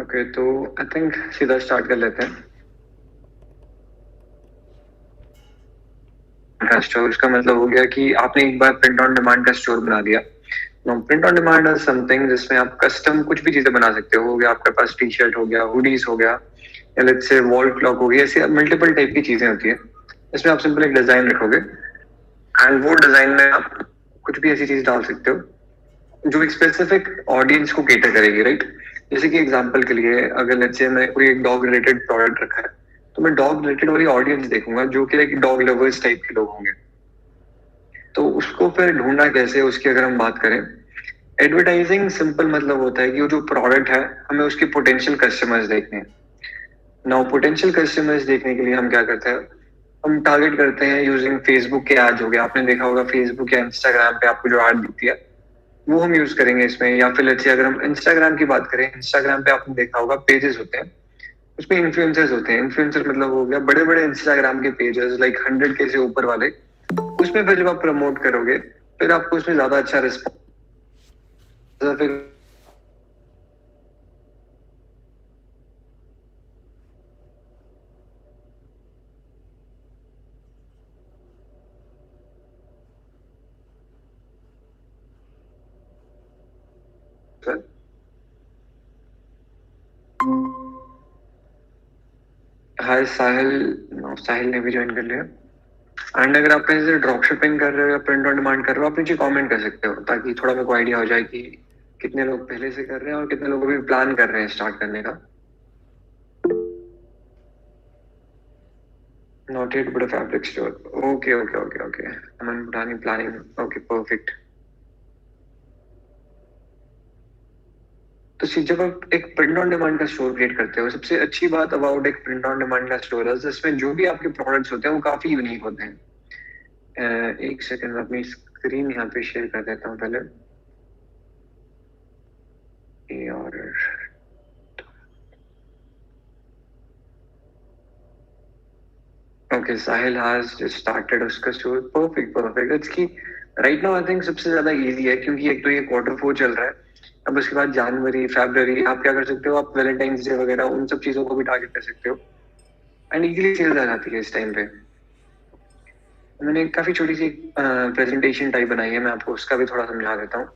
Okay, तो I think सीधा start कर लेते हैं। का स्टोर का मतलब हो गया कि आपने एक बार प्रिंट ऑन डिमांड का स्टोर बना दिया। Now print on demand is something जिसमें आप कस्टम कुछ भी चीजें बना सकते हो गया, आपके पास टी शर्ट हो गया, हुडीज हो गया, या लेट्स से वॉल क्लॉक हो गया, ऐसे मल्टीपल टाइप की चीजें होती है। इसमें आप सिंपल एक डिजाइन रखोगे एंड वो डिजाइन में आप कुछ भी ऐसी चीज डाल सकते हो जो एक स्पेसिफिक ऑडियंस को केटर करेगी, राइट। जैसे कि एग्जांपल के लिए अगर लेट्स से मैं कोई एक डॉग रिलेटेड प्रोडक्ट रखा है, तो मैं डॉग रिलेटेड वाली ऑडियंस देखूंगा जो कि एक डॉग लवर्स टाइप के लोग होंगे। तो उसको फिर ढूंढना कैसे, उसकी अगर हम बात करें, एडवर्टाइजिंग सिंपल मतलब होता है कि वो जो प्रोडक्ट है हमें उसके पोटेंशियल कस्टमर्स देखने हैं। नाउ पोटेंशियल कस्टमर्स देखने के लिए हम क्या करते हैं, हम टारगेट करते हैं यूजिंग फेसबुक के एड्स हो गया। आपने देखा होगा फेसबुक या इंस्टाग्राम पे आपको जो एड दिखती है वो हम यूज करेंगे इसमें। या फिर लेट्स से अगर हम इंस्टाग्राम की बात करें, इंस्टाग्राम पे आपने देखा होगा पेजेस होते हैं, उसमें इन्फ्लुएंसर्स होते हैं। इन्फ्लुएंसर मतलब हो गया बड़े बड़े इंस्टाग्राम के पेजेस लाइक 100K से ऊपर वाले। उसमें फिर जब आप प्रमोट करोगे फिर आपको उसमें ज्यादा अच्छा रिस्पॉन्स फिर हाय साहिल। साहिल ने भी ज्वाइन कर लिया। एंड अगर आप कहीं से ड्रॉप शिपिंग कर रहे हो या प्रिंट ऑन डिमांड कर रहे हो, आप नीचे कमेंट कर सकते हो ताकि थोड़ा मेरे को आइडिया हो जाए कि कितने लोग पहले से कर रहे हैं और कितने लोग अभी प्लान कर रहे हैं स्टार्ट करने का। Not yet but a fabric store. Okay okay okay okay, I am planning. Okay perfect. तो जब आप एक प्रिंट ऑन डिमांड का स्टोर क्रिएट करते हो, सबसे अच्छी बात अबाउट एक प्रिंट ऑन डिमांड का स्टोर है जिसमें जो भी आपके प्रोडक्ट्स होते हैं वो काफी यूनिक होते हैं। एक सेकंड अपनी स्क्रीन यहाँ पे शेयर कर देता हूँ पहले। और ओके, साहिल हैज स्टार्टेड उसका स्टोर। Perfect perfect. इट्स की राइट नाउ आई थिंक सबसे ज्यादा इजी है क्योंकि एक तो ये Q4 चल रहा है। अब उसके बाद जनवरी फरवरी आप क्या कर सकते हो, आप वैलेंटाइंस डे वगैरह उन सब चीजों को भी टारगेट कर सकते हो एंड इजीली सेल्स आ जाती है इस टाइम पे। मैंने एक काफी छोटी सी प्रेजेंटेशन टाइप बनाई है, मैं आपको उसका भी थोड़ा समझा देता हूँ।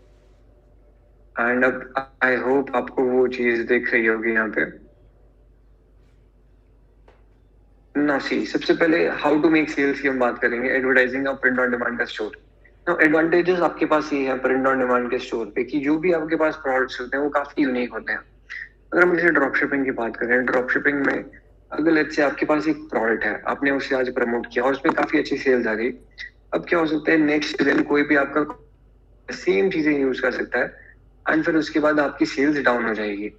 एंड अब आई होप आपको वो चीज दिख रही होगी यहाँ पे ना। सी सबसे पहले हाउ टू मेक सेल्स की हम बात करेंगे, एडवर्टाइजिंग और प्रिंट ऑन डिमांड का स्टोर। ना एडवांटेजेस आपके पास ये है प्रिंट ऑन डिमांड के स्टोर पे कि जो भी आपके पास प्रोडक्ट्स होते हैं वो काफी यूनिक होते हैं। अगर हम जैसे ड्रॉप शिपिंग की बात करें, ड्रॉप शिपिंग में अगर लेट्स से आपके पास एक प्रोडक्ट है, आपने उसे आज प्रमोट किया और उसमें काफी अच्छी सेल्स आ गई। अब क्या हो सकता है, नेक्स्ट दिन कोई भी आपका सेम चीजें यूज कर सकता है एंड फिर उसके बाद आपकी सेल्स डाउन हो जाएगी।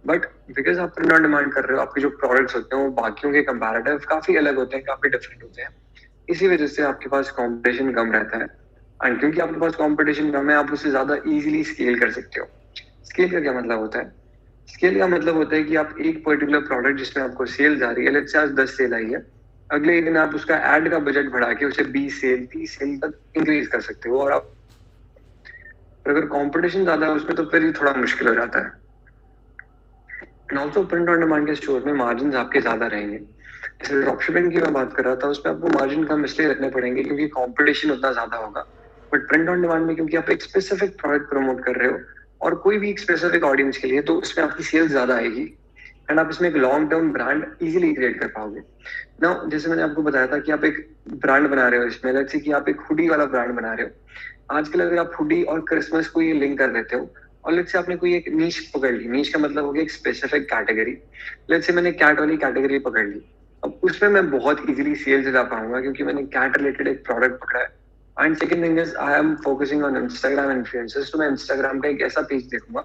बट बिकॉज आप प्रिंट ऑन डिमांड कर रहे हो, आपके जो प्रोडक्ट्स होते हैं वो बाकियों के कंपैरेटिव काफी अलग होते हैं, काफी डिफरेंट होते हैं। इसी वजह से आपके पास कंपटीशन कम रहता है एंड क्योंकि आपके पास कंपटीशन कम है आप उससे ज्यादा इजीली स्केल कर सकते हो। स्केल का क्या मतलब होता है, स्केल का मतलब होता है कि आप एक पर्टिकुलर प्रोडक्ट जिसमें आपको सेल्स आ रही है, लेट्स से आज 10 सेल आई है, अगले ही दिन आप उसका एड का बजट बढ़ा के उसे 20 सेल 30 सेल तक इंक्रीज कर सकते हो। और आप अगर कंपटीशन ज्यादा है उसमें तो फिर ही थोड़ा मुश्किल हो जाता है। And also print on demand के स्टोर में मार्जिन आपके ज्यादा रहेंगे। जैसे ड्रॉप शिपिंग की मैं बात कर रहा था, उसमें आपको मार्जिन कम इसलिए रखने पड़ेंगे क्योंकि कंपटीशन उतना ज्यादा होगा। बट प्रिंट ऑन डिमांड में क्योंकि आप एक स्पेसिफिक प्रोडक्ट प्रमोट कर रहे हो और कोई भी एक स्पेसिफिक ऑडियंस के लिए, तो उसमें आपकी सेल्स ज्यादा आएगी एंड आप इसमें एक long term brand easily create कर पाओगे ना। जैसे मैंने आपको बताया था कि आप एक ब्रांड बना रहे हो, इसमें लेट्स से कि आप एक हुडी वाला ब्रांड बना रहे हो। आजकल अगर आप हुडी और क्रिसमस को ये लिंक कर देते हो और लेट्स से आपने कोई एक नीश पकड़ ली, नीश का मतलब हो गया एक स्पेसिफिक कैटेगरी। लेट्स से मैंने कैट वाली कैटेगरी पकड़ ली, अब उसमें मैं बहुत इजीली सेल्स ला पाऊंगा क्योंकि मैंने कैट रिलेटेड एक प्रोडक्ट पकड़ा है। And second thing is I am focusing on Instagram influencers, तो मैं इंस्टाग्राम का एक ऐसा पेज देखूंगा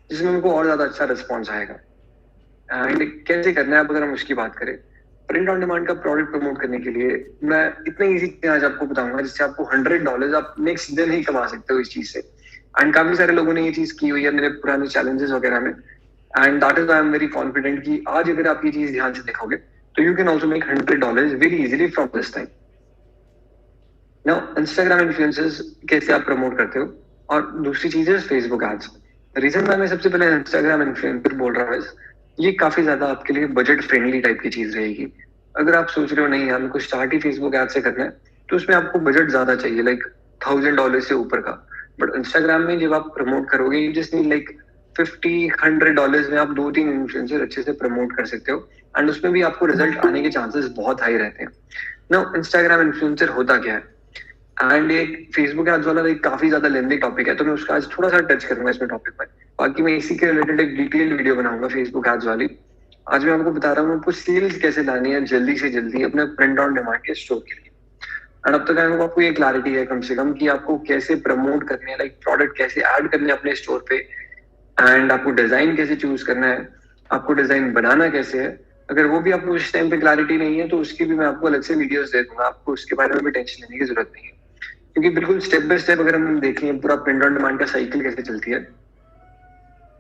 जिसमें मेरे को और ज्यादा अच्छा रिस्पॉन्स आएगा। एंड कैसे करना है, अब अगर हम उसकी बात करें, प्रिंट ऑन डिमांड का प्रोडक्ट प्रमोट करने के लिए मैं इतने इजी आज आपको बताऊंगा जिससे आपको $100 आप नेक्स्ट दिन ही कमा सकते हो इस चीज से। एंड काफी सारे लोगों ने ये चीज की हुई है मेरे पुराने चैलेंजेस वगैरह में। And that is I am very confident कि आज अगर आप ये चीज ध्यान से देखोगे तो you can also make $100 very easily from this time. Now Instagram influencers कैसे आप प्रमोट करते हो, और दूसरी चीज है फेसबुक एड्स। रीजन मैं सबसे पहले इंस्टाग्राम इन्फ्लुएंसर बोल रहा हूँ ये काफी ज्यादा आपके लिए बजट फ्रेंडली टाइप की चीज रहेगी। अगर आप सोच रहे हो नहीं यार कुछ स्टार्ट ही फेसबुक ऐड से करना है, तो उसमें आपको बजट ज्यादा चाहिए, लाइक $1000 से ऊपर का। बट इंस्टाग्राम में जब आप प्रमोट करोगे, यू जस्ट नीड लाइक $50-100 में आप 2-3 इन्फ्लुएंसर अच्छे से प्रमोट कर सकते हो, एंड उसमें भी आपको रिजल्ट आने के चांसेस बहुत हाई रहते हैं। ना इंस्टाग्राम इन्फ्लुएंसर होता क्या है, एंड एक फेसबुक एड्स वाला एक काफी ज्यादा लेंथी टॉपिक है, तो मैं उसका आज थोड़ा सा टच करूंगा इसमें टॉपिक में। बाकी मैं इसी के रिलेटेड एक डिटेल वीडियो बनाऊंगा फेसबुक एड्स वाली। आज मैं आपको बता रहा हूँ आपको सेल्स कैसे लानी है जल्दी से जल्दी अपने प्रिंट ऑन डिमांड के स्टोर के लिए। एंड अब तक आपको ये क्लैरिटी है कम से कम कि आपको कैसे प्रमोट करने है, लाइक प्रोडक्ट कैसे ऐड करने हैं अपने स्टोर पे, एंड आपको डिजाइन कैसे चूज करना है, आपको डिजाइन बनाना कैसे है। अगर वो भी आपको इस टाइम पे क्लैरिटी नहीं है, तो उसकी भी मैं आपको अलग से वीडियोस दे दूंगा, आपको उसके बारे में भी टेंशन लेने की जरूरत नहीं है। क्योंकि बिल्कुल स्टेप बाय स्टेप अगर हम देखें पूरा प्रिंट ऑन डिमांड का साइकिल कैसे चलती है।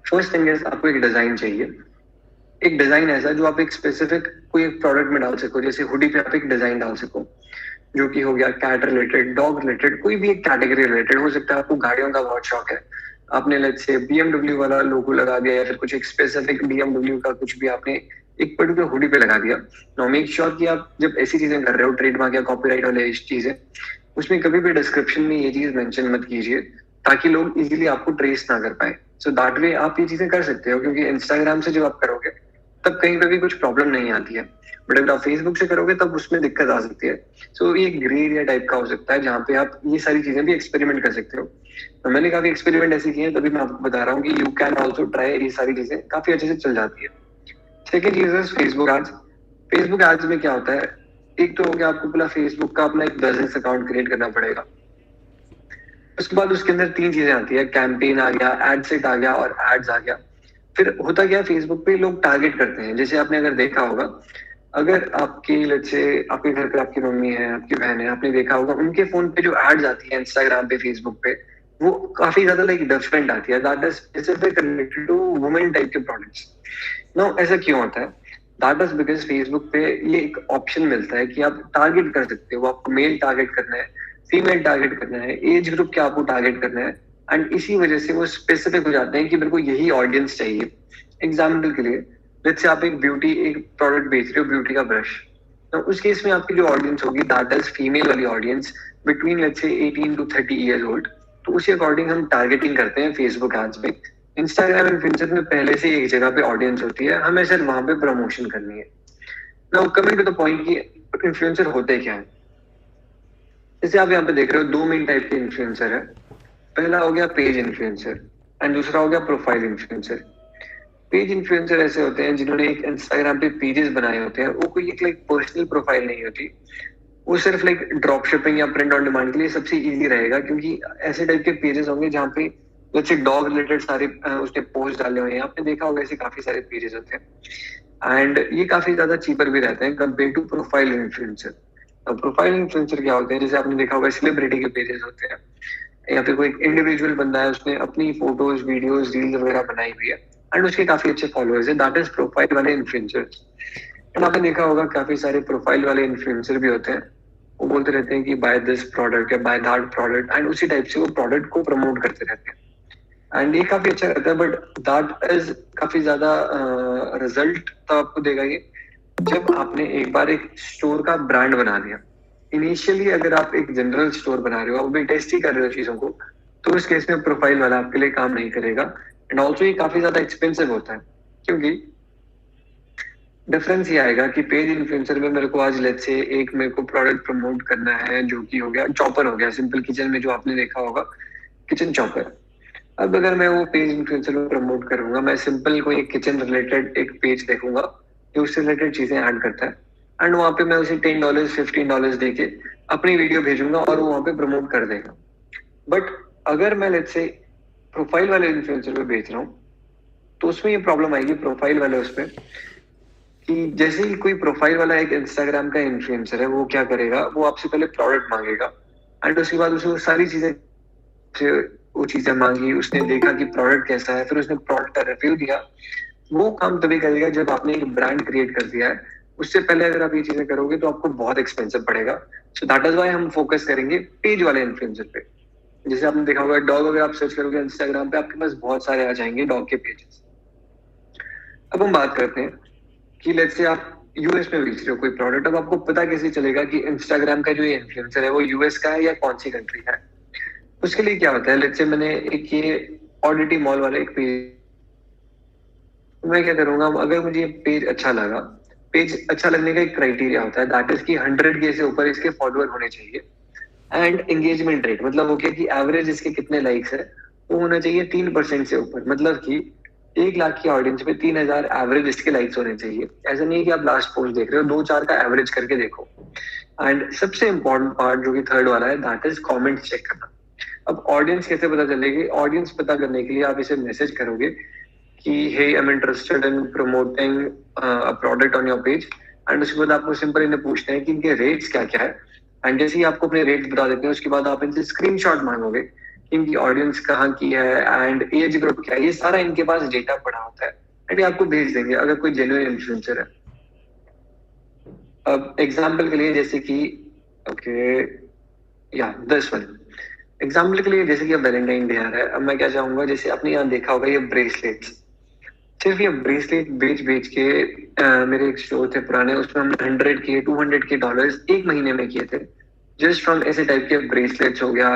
फर्स्ट थिंग इज आपको एक डिजाइन चाहिए, एक डिजाइन ऐसा जो आप एक स्पेसिफिक कोई एक प्रोडक्ट में डाल सको। जैसे हुडी पे आप एक डिजाइन डाल सको जो कि हो गया कैट रिलेटेड, डॉग रिलेटेड, कोई भी एक कैटेगरी रिलेटेड हो सकता है। आपको गाड़ियों का बहुत शौक है, आपने लेट्स से BMW वाला लोगो लगा दिया, या फिर कुछ एक स्पेसिफिक BMW का कुछ भी आपने एक पर्टिकुलर हुडी पे लगा दिया। नाउ मेक श्योर कि आप जब ऐसी चीजें कर रहे हो, ट्रेडमार्क या कॉपीराइट वाले चीजें, उसमें कभी भी डिस्क्रिप्शन में ये चीज मेंशन मत कीजिए, ताकि लोग इजीली आपको ट्रेस ना कर पाए। सो दैट वे आप ये चीजें कर सकते हो, क्योंकि इंस्टाग्राम से जब आप करोगे तब कहीं पे भी कुछ प्रॉब्लम नहीं आती है, बट अगर आप फेसबुक से करोगे तब उसमें दिक्कत आ सकती है। सो ये ग्रे एरिया टाइप का हो सकता है जहाँ पे आप ये सारी चीजें भी एक्सपेरिमेंट कर सकते हो। तो मैंने काफी एक्सपेरिमेंट ऐसे किए हैं, तभी मैं आपको बता रहा हूँ कि यू कैन ऑल्सो ट्राई, ये सारी चीजें काफी अच्छे से चल जाती है। सेकेंड चीज है फेसबुक एड्स। फेसबुक एड्स में क्या होता है, एक तो हो गया आपको पहला फेसबुक का अपना एक बिजनेस अकाउंट क्रिएट करना पड़ेगा। उसके बाद उसके अंदर 3 चीजें आती है, कैंपेन आ गया, एड सेट आ गया और एड्स आ गया। फिर होता क्या, फेसबुक पे लोग टारगेट करते हैं। जैसे आपने अगर देखा होगा, अगर आपकी लेट्स से आपके घर पे आपकी मम्मी है, आपकी बहन है, आपने देखा होगा उनके फोन पे जो एड्स आती है इंस्टाग्राम पे, फेसबुक पे, वो काफी ज्यादा लाइक डिफरेंट आती है, that is specific related to women type के प्रोडक्ट्स। नो ऐसा क्यों होता है, दैट इज बिकॉज फेसबुक पे ये एक ऑप्शन मिलता है कि आप टारगेट कर सकते हो, आपको मेल टारगेट करना है, फीमेल टारगेट करना है, एज ग्रुप क्या आपको टारगेट करना है, एंड इसी वजह से वो स्पेसिफिक हो जाते हैं कि मेरे को यही ऑडियंस चाहिए। एग्जाम्पल के लिए लेट्स से आप एक प्रोडक्ट बेच रहे हो, ब्यूटी का ब्रश, तो उस केस में आपकी जो ऑडियंस होगी दैट इज फीमेल वाली audience between let's say 18 to 30 years old. तो उसी अकॉर्डिंग हम टारगेटिंग करते हैं फेसबुक एड्स में। इंस्टाग्राम इन्फ्लुएंसर में पहले से एक जगह पे ऑडियंस होती है, हमें सिर्फ वहां पे प्रमोशन करनी है। Now coming to the point कि इन्फ्लुएंसर होते क्या है। जैसे आप यहाँ पे देख रहे हो 2 मेन टाइप के इन्फ्लुएंसर है। पहला हो गया पेज इन्फ्लुएंसर एंड दूसरा हो गया प्रोफाइल इन्फ्लुएंसर। पेज इन्फ्लुएंसर ऐसे होते हैं जिन्होंने एक इंस्टाग्राम पे पेजेस बनाए होते हैं, वो कोई एक लाइक पर्सनल प्रोफाइल नहीं होती, वो सिर्फ लाइक ड्रॉप शिपिंग या प्रिंट ऑन डिमांड के लिए सबसे इजी रहेगा। क्योंकि ऐसे टाइप के पेजेस होंगे जहाँ पे जैसे डॉग रिलेटेड सारे उसने पोस्ट डाले हुए हैं, आपने देखा होगा ऐसे काफी सारे पेजेस होते हैं, एंड ये काफी ज्यादा चीपर भी रहते हैं कंपेयर टू प्रोफाइल इन्फ्लुएंसर। अब प्रोफाइल इन्फ्लुएंसर क्या होते हैं, जैसे आपने देखा होगा सेलिब्रिटी के पेजेस होते हैं, या फिर कोई इंडिविजुअल बंदा है उसने अपनी फोटोज, वीडियोस, रील्स वगैरह बनाई हुई है एंड उसके काफी अच्छे फॉलोअर्स है, दैट इज प्रोफाइल वाले इन्फ्लुएंसर्स। एंड आपने देखा होगा काफी सारे प्रोफाइल वाले इन्फ्लुएंसर भी होते हैं, वो बोलते रहते हैं कि बाय दिस प्रोडक्ट या बाय दैट प्रोडक्ट, एंड उसी टाइप से वो प्रोडक्ट को प्रमोट करते रहते हैं। एंड ये काफी अच्छा रहता है, बट दैट इज काफी ज्यादा रिजल्ट तो आपको देगा ये जब आपने एक बार एक स्टोर का ब्रांड बना दिया। इनिशियली अगर आप एक जनरल स्टोर बना रहे हो, आप भी टेस्ट ही कर रहे हो चीजों को, तो उस केस में प्रोफाइल वाला आपके लिए काम नहीं करेगा। एंड ऑल्सो ये काफी ज्यादा एक्सपेंसिव होता है, क्योंकि डिफरेंस ये आएगा कि पेज इन्फ्लुएंसर में मेरे को आज लेट्स से एक मेरे को प्रोडक्ट प्रमोट करना है जो कि हो गया चॉपर, हो गया सिंपल किचन में जो आपने देखा होगा किचन चॉपर। अब अगर मैं वो पेज इन्फ्लुएंसर में प्रमोट करूंगा, मैं सिंपल कोई एक किचन रिलेटेड एक पेज देखूंगा जो उससे रिलेटेड चीजें ऐड करता है, एंड वहां पे मैं उसे $10 $15 देके अपनी वीडियो भेजूंगा और वो वहां पे प्रमोट कर देगा। बट अगर मैं लेट्स से प्रोफाइल वाले इन्फ्लुएंसर पे बेच रहा हूँ, तो उसमें ये प्रॉब्लम आएगी प्रोफाइल वाले उसमें, कि जैसे ही कोई प्रोफाइल वाला एक इंस्टाग्राम का इन्फ्लुएंसर है, वो क्या करेगा, वो आपसे पहले प्रोडक्ट मांगेगा एंड उसके बाद उसे वो सारी चीजें वो चीजें मांगी, उसने देखा कि प्रोडक्ट कैसा है, फिर उसने प्रोडक्ट का रिव्यू दिया। वो काम तभी करेगा जब आपने एक ब्रांड क्रिएट कर दिया है। उससे पहले अगर आप ये चीजें करोगे तो आपको बहुत एक्सपेंसिव पड़ेगा। सो दैट इज व्हाई हम फोकस करेंगे पेज वाले इन्फ्लुएंसर पे। जैसे आपने देखा होगा डॉग, अगर आप सर्च करोगे इंस्टाग्राम पे, आपके पास बहुत सारे आ जाएंगे डॉग के पेजेस। अब हम बात करते हैं कि लेट्स से आप यूएस में बेच रहे हो कोई प्रोडक्ट। अब आपको पता कैसे चलेगा कि इंस्टाग्राम का जो ये इन्फ्लुएंसर है वो यूएस का है या कौन सी कंट्री का है? उसके लिए क्या होता है, लेट्स से मैंने एक ये ऑडिटी मॉल वाला एक पेज, मैं क्या करूंगा, अगर मुझे ये पेज अच्छा लगा, पेज अच्छा लगने का एक क्राइटेरिया होता है, दैट इज कि 100K से ऊपर इसके फॉलोअर होने चाहिए। एंड एंगेजमेंट रेट मतलब हो गया कि एवरेज इसके कितने लाइक्स है, वो होना चाहिए 3% से ऊपर। मतलब कि 1 लाख की ऑडियंस में 3,000 एवरेज इसके लाइक्स होने चाहिए। ऐसा नहीं है कि आप लास्ट पोस्ट देख रहे हो, 2-4 का एवरेज करके देखो। एंड सबसे इंपॉर्टेंट पार्ट जो कि थर्ड वाला है, दैट इज कॉमेंट चेक करना। अब ऑडियंस कैसे पता चलेगी? ऑडियंस पता करने के लिए आप इसे मैसेज करोगे कि hey I am interested in promoting a product on your page. And उसके बाद आपको सिंपल इन्हें पूछना है कि इनके रेट्स क्या क्या है। एंड जैसे ही आपको अपने रेट्स बता देते हैं, उसके बाद आप इनसे स्क्रीनशॉट मांगोगे कि इनकी ऑडियंस कहाँ की है एंड एज ग्रुप क्या है। ये सारा इनके पास डेटा पड़ा होता है एंड ये आपको भेज देंगे अगर कोई जेन्युइन इन्फ्लुएंसर है। अब एग्जाम्पल के लिए जैसे कि ओके या दिस वन, एग्जाम्पल के लिए जैसे कि अब वैलेंटाइन डे आ रहा है। अब मैं क्या चाहूंगा, जैसे आपने यहाँ देखा होगा ये ब्रेसलेट्स, सिर्फ ये ब्रेसलेट बेच बेच के मेरे एक शो थे पुराने, उसमें हमने 100K $200K एक महीने में किए थे, जस्ट फ्रॉम ऐसे टाइप के ब्रेसलेट्स हो गया,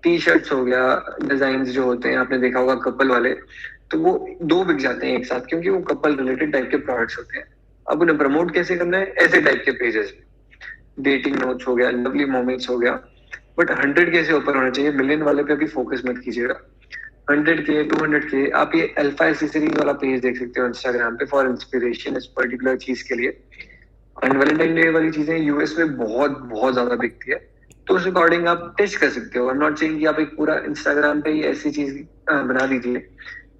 टी शर्ट्स हो गया, डिजाइन जो होते हैं आपने देखा होगा कपल वाले, तो वो 2 बिक जाते हैं एक साथ क्योंकि वो कपल रिलेटेड टाइप के प्रोडक्ट्स होते हैं। अब उन्हें प्रमोट कैसे करना है? ऐसे टाइप के पेजेस में, डेटिंग नोट्स हो गया, लवली मोमेंट्स हो गया, बट 100K से ऊपर होना चाहिए। मिलियन वाले पे अभी फोकस मत कीजिएगा। 100K 200K आप ये अल्फा एसेसरीज वाला पेज देख सकते हो इंस्टाग्राम पे फॉर इंस्पिरेशन इस पर्टिकुलर चीज के लिए। एंड वैलेंटाइन डे वाली चीजें यूएस में बहुत बहुत ज्यादा बिकती है, तो उस अकॉर्डिंग आप टेस्ट कर सकते हो। आई एम नॉट सेइंग कि आप एक पूरा इंस्टाग्राम पे ही ऐसी चीज बना दीजिए,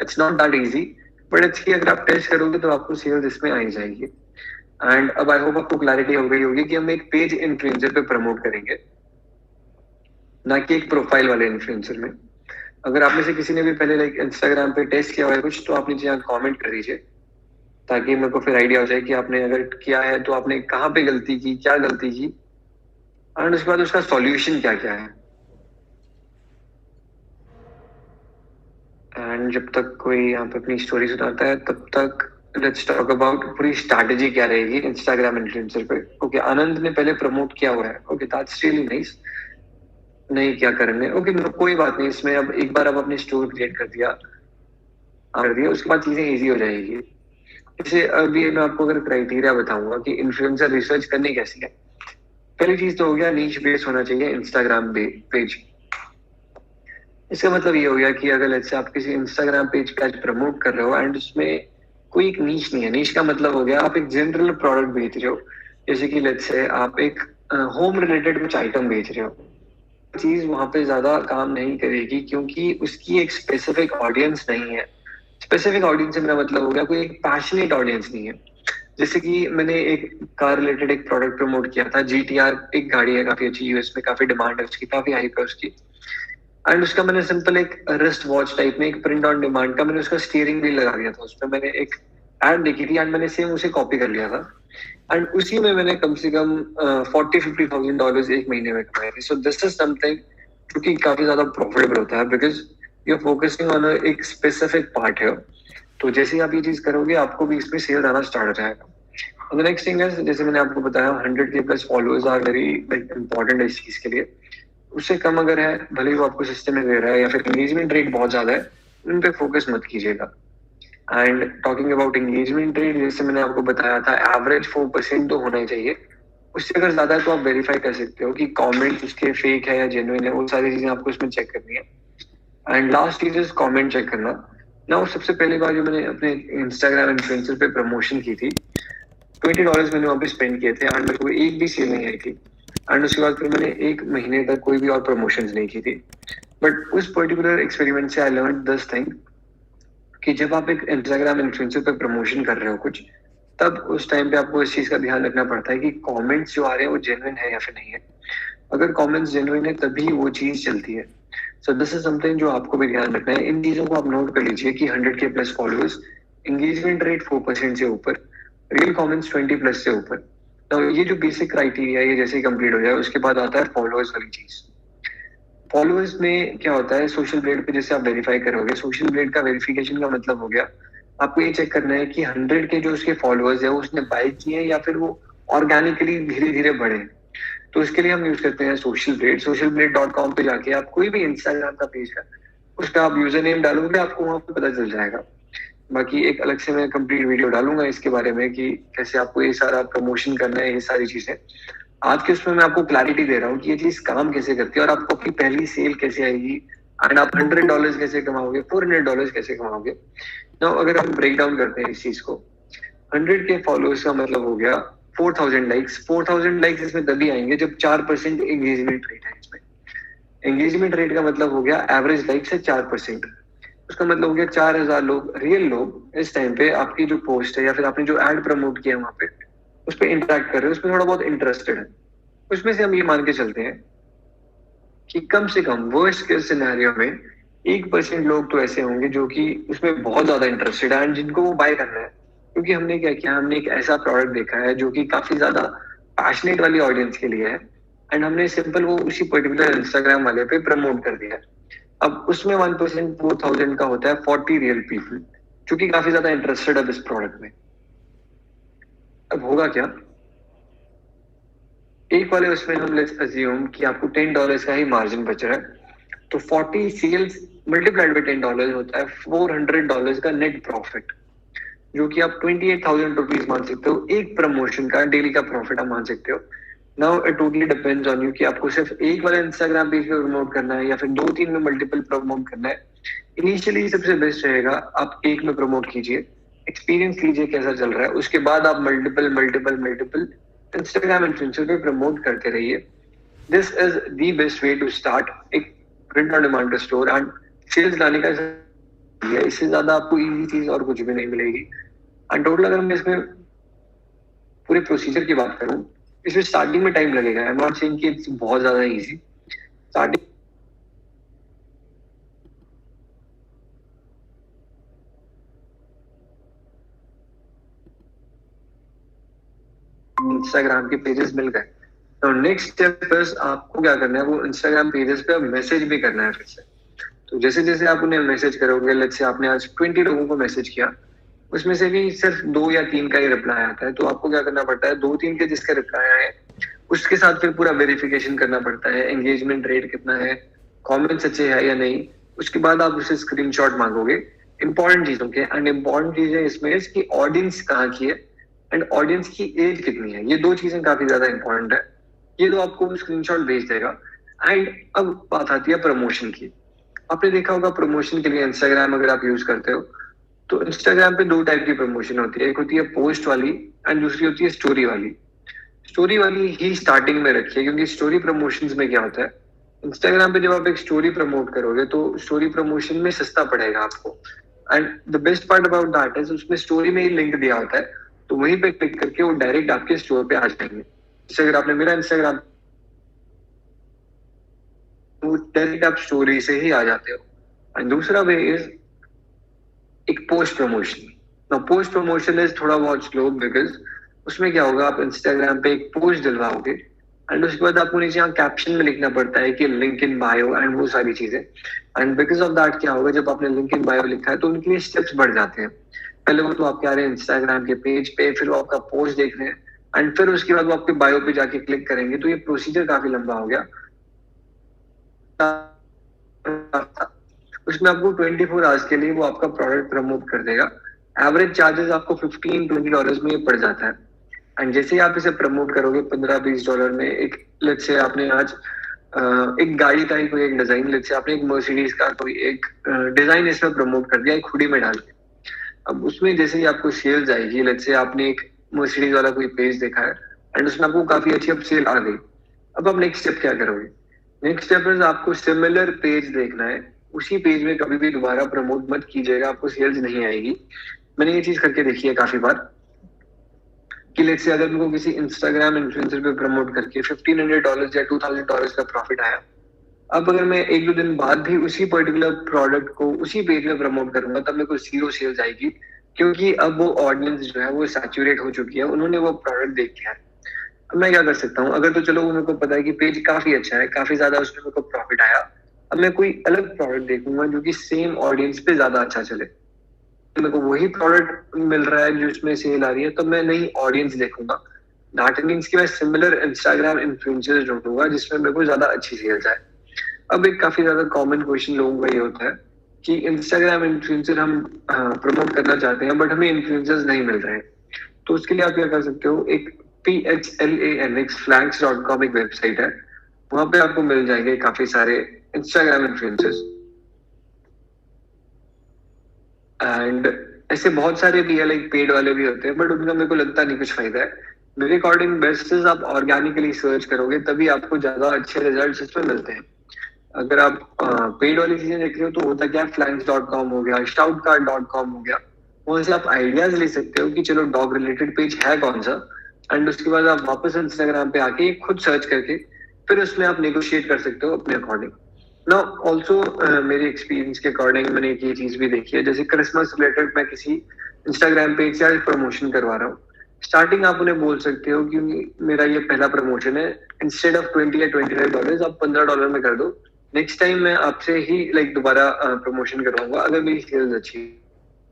it's not that easy, but it's कि अगर आप टेस्ट करोगे तो आपको सेल्स इसमें आ ही जाएगी। एंड अब आई होप आपको क्लैरिटी हो गई होगी कि हम एक पेज इन्फ्लुएंसर पे प्रमोट करेंगे, ना कि एक प्रोफाइल वाले इन्फ्लुएंसर में। अगर आप में से किसी ने भी पहले लाइक इंस्टाग्राम पे टेस्ट किया हुआ है कुछ, तो आप नीचे यहाँ कॉमेंट कर दीजिए ताकि मेरे को फिर आइडिया हो जाए कि आपने अगर किया है तो आपने कहाँ पे गलती की, क्या गलती की, एंड उसके बाद उसका सॉल्यूशन क्या क्या है। एंड जब तक कोई यहाँ पे अपनी स्टोरी सुनाता है तब तक लेट्स टॉक अबाउट पूरी स्ट्रैटेजी क्या रहेगी इंस्टाग्राम इन्फ्लुएंसर पे। ओके, आनंद ने पहले प्रमोट किया हुआ है, ओके दैट्स रियली नाइस। नहीं क्या करेंगे, ओके कोई बात नहीं, इसमें अब एक बार अब अपनी स्टोर क्रिएट कर दिया, उसके बाद चीजें इजी हो जाएगी। जैसे अभी मैं आपको अगर क्राइटेरिया बताऊंगा कि इन्फ्लुएंसर रिसर्च करनी कैसी है। पहली चीज तो हो गया नीश बेस होना चाहिए इंस्टाग्राम पेज। इसका मतलब ये हो गया कि अगर लेट्स से आप किसी इंस्टाग्राम पेज पे आज प्रमोट कर रहे हो एंड उसमें कोई एक नीश नहीं है। नीश का मतलब हो गया आप एक जनरल प्रोडक्ट बेच रहे हो, जैसे कि लेट्स से आप एक होम रिलेटेड कुछ आइटम बेच रहे हो, चीज वहां पे ज्यादा काम नहीं करेगी क्योंकि उसकी एक स्पेसिफिक ऑडियंस नहीं है। स्पेसिफिक ऑडियंस से मेरा मतलब हो गया कोई एक पैशनेट ऑडियंस नहीं है। जैसे कि मैंने एक कार रिलेटेड एक प्रोडक्ट प्रमोट किया था, GTR एक गाड़ी है, काफी अच्छी, यूएस में काफी डिमांड है उसकी, काफी हाइप है उसकी। एंड उसका मैंने सिंपल एक रिस्ट वॉच टाइप में एक प्रिंट ऑन डिमांड का मैंने उसका स्टीयरिंग व्हील लगा दिया था। उसमें मैंने एक एड देखी थी एंड मैंने सेम उसे कॉपी कर लिया था एंड उसी में मैंने कम से कम $40,000-50,000 एक महीने में कमाए थे। सो दिस इज समथिंग जो कि काफी ज्यादा प्रॉफिटेबल होता है because you are focusing on एक स्पेसिफिक पार्ट है। तो जैसे ही आप ये चीज करोगे आपको भी इसमें सेल आना स्टार्ट हो जाएगा। और नेक्स्ट थिंग है, जैसे मैंने आपको बताया 100K plus followers are very like important इस चीज के लिए। उससे कम अगर है, भले ही वो आपको सिस्टम में दे रहा है या फिर एंगेजमेंट रेट बहुत ज्यादा है, उन पे फोकस मत कीजिएगा। And talking about engagement rate, जैसे मैंने आपको बताया था एवरेज 4% तो होना ही चाहिए। उससे अगर ज्यादा है तो आप वेरीफाई कर सकते हो कि कमेंट उसके फेक है या जेन्युइन है, वो सारी चीजें आपको इसमें चेक करनी है। एंड लास्ट चीज इज कमेंट चेक करना ना। सबसे पहली बार जो मैंने अपने इंस्टाग्राम इन्फ्लुएंसर पे प्रमोशन की थी, $20 मैंने वहां पे स्पेंड किए थे एंड मेरे को एक भी सेल नहीं आई थी। एंड उसके बाद फिर मैंने एक महीने तक कोई भी और प्रमोशन नहीं की थी। बट उस पर्टिकुलर एक्सपेरिमेंट से आई लर्न दिस थिंग कि जब आप एक इंस्टाग्राम इन्फ्लुएंसर पे प्रमोशन कर रहे हो कुछ, तब उस टाइम पे आपको इस चीज का ध्यान रखना पड़ता है कि कमेंट्स जो आ रहे हैं वो जेन्युइन है या फिर नहीं है। अगर कमेंट्स जेन्युइन है तभी वो चीज चलती है। सो दिस इज समथिंग जो आपको भी ध्यान रखना है। इन चीजों को आप नोट कर लीजिए कि 100K plus followers, engagement rate 4% से ऊपर, रियल कमेंट्स 20+ से ऊपर। तो ये जो बेसिक क्राइटेरिया है ये जैसे ही कंप्लीट हो जाए उसके बाद आता है फॉलोअर्स वाली चीज। फॉलोअर्स में क्या होता है, सोशल ब्लेड पे जैसे आप वेरीफाई करोगे, सोशल ब्लेड का वेरिफिकेशन का मतलब हो गया आपको ये चेक करना है कि 100 के जो उसके फॉलोअर्स है वो उसने बाय किए हैं या फिर वो ऑर्गेनिकली धीरे धीरे बढ़े। तो इसके लिए हम यूज करते हैं social blade. Social blade .com पे जाके आप कोई भी इंस्टाग्राम का पेज है उसका आप यूजर नेम डालोगे, आपको वहां पे पता चल जाएगा। बाकी एक अलग से मैं कंप्लीट वीडियो डालूंगा इसके बारे में कि कैसे आपको ये सारा प्रमोशन करना है, ये सारी चीजें। आज के उसमें मैं आपको क्लैरिटी दे रहा हूँ कि ये चीज काम कैसे करती है और आपको अपनी पहली सेल कैसे आएगी एंड आप $100 कैसे कमाओगे, $400 कैसे कमाओगे। ना अगर हम ब्रेक डाउन करते हैं इस चीज को, 100 के फॉलोअर्स का मतलब हो गया 4000 लाइक्स। 4000 लाइक्स इसमें तभी आएंगे जब 4% एंगेजमेंट रेट है इसमें। एंगेजमेंट रेट का मतलब हो गया एवरेज लाइक से 4%। उसका मतलब हो गया 4000 लोग, रियल लोग इस टाइम पे आपकी जो पोस्ट है या फिर आपने जो एड प्रमोट किया वहां पे उस पर इंटरेक्ट कर रहे हैं, उसमें थोड़ा बहुत इंटरेस्टेड है। उसमें से हम ये मान के चलते हैं कि कम से कम वर्स्ट केस सिनेरियो में 1% लोग तो ऐसे होंगे जो कि उसमें बहुत ज्यादा इंटरेस्टेड है एंड जिनको वो बाय करना है। क्योंकि हमने क्या किया, हमने एक ऐसा प्रोडक्ट देखा है जो कि काफी ज्यादा पैशनेट वाली ऑडियंस के लिए है एंड हमने सिंपल वो उसी पर्टिकुलर इंस्टाग्राम वाले पे प्रमोट कर दिया। अब उसमें 1% 4000 का होता है 40 रियल पीपल जो कि काफी ज्यादा इंटरेस्टेड है इस प्रोडक्ट में। अब होगा क्या, एक वाले उसमें हम लेट्स अज्यूम कि आपको $10 का ही मार्जिन बच रहा है, तो 40 सेल्स मल्टीप्लाइड बाई $10 होता है $400 का नेट प्रॉफिट, जो कि आप 28,000 रुपीज मान सकते हो। एक प्रमोशन का डेली का प्रॉफिट आप मान सकते हो। Now it totally depends on you कि आपको सिर्फ एक वाला इंस्टाग्राम पेज पे प्रमोट करना है या फिर 2-3 में मल्टीपल प्रमोट करना है। इनिशियली सबसे बेस्ट रहेगा आप एक में प्रमोट कीजिए, एक्सपीरियंस लीजिए कैसा चल रहा है, उसके बाद आप multiple multiple multiple Instagram influencer पे प्रमोट करते रहिए। This is the best way to start एक print on demand store and sales लाने का। इससे ज्यादा आपको इजी चीज और कुछ भी नहीं मिलेगी। एंड टोटल अगर मैं इसमें पूरे प्रोसीजर की बात करूं, इसमें स्टार्टिंग में टाइम लगेगा। आई एम नॉट सेइंग कि इट्स बहुत ज्यादा इजी। स्टार्टिंग इंस्टाग्राम के पेजेस मिल गए, तो नेक्स्ट स्टेप इज आपको क्या करना है, वो इंस्टाग्राम पेजेस पे मैसेज भी करना है फिर से। तो जैसे जैसे आप उन्हें मैसेज करोगे, लेट्स से आपने आज 20 लोगों को मैसेज किया, उसमें से भी सिर्फ 2 या 3 का ही रिप्लाई आता है, तो आपको क्या करना पड़ता है, 2-3 के जिसका रिप्लाई आए उसके साथ फिर पूरा वेरिफिकेशन करना पड़ता है, एंगेजमेंट रेट कितना है, कमेंट्स अच्छे है या नहीं। उसके बाद आप उसे स्क्रीनशॉट मांगोगे इंपॉर्टेंट चीजों के। एंड इंपॉर्टेंट चीजें इसमें इसकी ऑडियंस कहाँ की है एंड ऑडियंस की एज कितनी है, ये 2 चीजें काफी ज्यादा इंपॉर्टेंट है। ये तो आपको स्क्रीनशॉट भेज देगा। एंड अब बात आती है प्रमोशन की। आपने देखा होगा प्रमोशन के लिए इंस्टाग्राम अगर आप यूज करते हो तो इंस्टाग्राम पे 2 टाइप की प्रमोशन होती है, एक होती है पोस्ट वाली एंड दूसरी होती है स्टोरी वाली। स्टोरी वाली ही स्टार्टिंग में रखिए, क्योंकि स्टोरी प्रमोशंस में क्या होता है, इंस्टाग्राम पे जब आप एक स्टोरी प्रमोट करोगे तो स्टोरी प्रमोशन में सस्ता पड़ेगा आपको। And the best part about that is उसमें स्टोरी में ही लिंक दिया होता है, तो वहीं पे क्लिक करके वो डायरेक्ट आपके स्टोर पे आ जाएंगे। जैसे अगर आपने मेरा इंस्टाग्राम, तो डायरेक्ट आप स्टोरी से ही आ जाते हो। एंड दूसरा वे इज एक पोस्ट प्रमोशन। ना पोस्ट प्रमोशन इज थोड़ा बहुत स्लो, बिकॉज उसमें क्या होगा, आप इंस्टाग्राम पे एक पोस्ट डलवाओगे एंड उसके बाद आपको नीचे यहाँ कैप्शन में लिखना पड़ता है कि लिंक इन बायो एंड वो सारी चीजें। एंड बिकॉज ऑफ दैट क्या होगा, जब आपने लिंक इन बायो लिखा है तो उनके लिए स्टेप्स बढ़ जाते हैं। पहले वो तो आपके आ रहे हैं इंस्टाग्राम के पेज पे, फिर वो आपका पोस्ट देख रहे हैं एंड फिर उसके बाद वो आपके बायो पे जाके क्लिक करेंगे। तो ये प्रोसीजर काफी लंबा हो गया। उसमें आपको 24 आवर्स के लिए वो आपका प्रोडक्ट प्रमोट कर देगा। एवरेज चार्जेस आपको $15-20 में ये पड़ जाता है। एंड जैसे ही आप इसे प्रमोट करोगे $15-20 में, एक लेट्स से आपने आज एक गाड़ी का ही कोई एक डिजाइन, लेट्स से आपने एक मर्सिडीज का कोई एक डिजाइन इसमें प्रमोट कर दिया एक हुडी में डाल के। अब उसमें जैसे ही आपको सेल्स आएगी, लेट्स से आपने एक मर्सिडीज वाला कोई पेज देखा है एंड उसमें आपको काफी अच्छी अब सेल आ गई। अब आप नेक्स्ट स्टेप क्या करोगे, नेक्स्ट स्टेप इज आपको सिमिलर पेज देखना है, उसी पेज में कभी भी दोबारा प्रमोट मत कीजिएगा, आपको सेल्स नहीं आएगी। मैंने ये चीज करके देखी है काफी बार कि लेट्स से अगर मेरे किसी इंस्टाग्राम इन्फ्लुएंसर पे प्रमोट करके $1,500 या $2,000 का प्रॉफिट आया, अब अगर मैं 1-2 दिन बाद भी उसी पर्टिकुलर प्रोडक्ट को उसी पेज में प्रमोट करूंगा तब मेरे को 0 सेल्स आएगी, क्योंकि अब वो ऑडियंस जो है वो सैचुरेट हो चुकी है, उन्होंने वो प्रोडक्ट देख लिया है। अब मैं क्या कर सकता हूँ, अगर तो चलो मेरे को पता है कि पेज काफी अच्छा है, काफी ज्यादा उसमें मेरे को प्रॉफिट आया, अब मैं कोई अलग प्रोडक्ट देखूंगा जो कि सेम ऑडियंस पे ज्यादा अच्छा चले। मेरे को वही प्रोडक्ट मिल रहा है जिसमें सेल आ रही है, तो मैं नई ऑडियंस देखूंगा। दैट मीन्स कि मैं सिमिलर इंस्टाग्राम इन्फ्लुएंसर्स ढूंढूंगा जिसमें मेरे को ज्यादा अच्छी सेल्स आए। अब एक काफी ज्यादा कॉमन क्वेश्चन लोगों का ये होता है कि इंस्टाग्राम इन्फ्लुएंसर हम प्रमोट करना चाहते हैं बट हमें इन्फ्लुएंसर्स नहीं मिल रहे हैं। तो उसके लिए आप क्या कर सकते हो, एक PHLANX flanks.com एक वेबसाइट है, वहां पे आपको मिल जाएंगे काफी सारे इंस्टाग्राम इन्फ्लुएंसर्स। एंड ऐसे बहुत सारे भी है, लाइक पेड वाले भी होते हैं, बट उनका मेरे को लगता नहीं कुछ फायदा है। मेरे अकॉर्डिंग बेस्ट इज आप ऑर्गेनिकली सर्च करोगे तभी आपको ज्यादा अच्छे रिजल्ट इसमें मिलते हैं। अगर आप पेड वाली चीजें देख रहे हो तो होता क्या, फ्लैंक्स.com हो गया, shoutcard.com हो गया, वहां से आप आइडियाज ले सकते हो कि चलो डॉग रिलेटेड पेज है कौन सा, एंड उसके बाद आप वापस इंस्टाग्राम पे आके खुद सर्च करके फिर उसमें आप नेगोशिएट कर सकते हो अपने अकॉर्डिंग। ना ऑल्सो मेरे एक्सपीरियंस के अकॉर्डिंग मैंने एक ये चीज भी देखी है, जैसे क्रिसमस रिलेटेड मैं किसी इंस्टाग्राम पेज से प्रमोशन करवा रहा हूँ। स्टार्टिंग आप उन्हें बोल सकते हो कि मेरा ये पहला प्रमोशन है, इंस्टेड ऑफ $20 या $25 आप $15 में कर दो, नेक्स्ट टाइम मैं आपसे ही लाइक दोबारा प्रमोशन करवाऊंगा अगर मेरी सेल्स अच्छी है।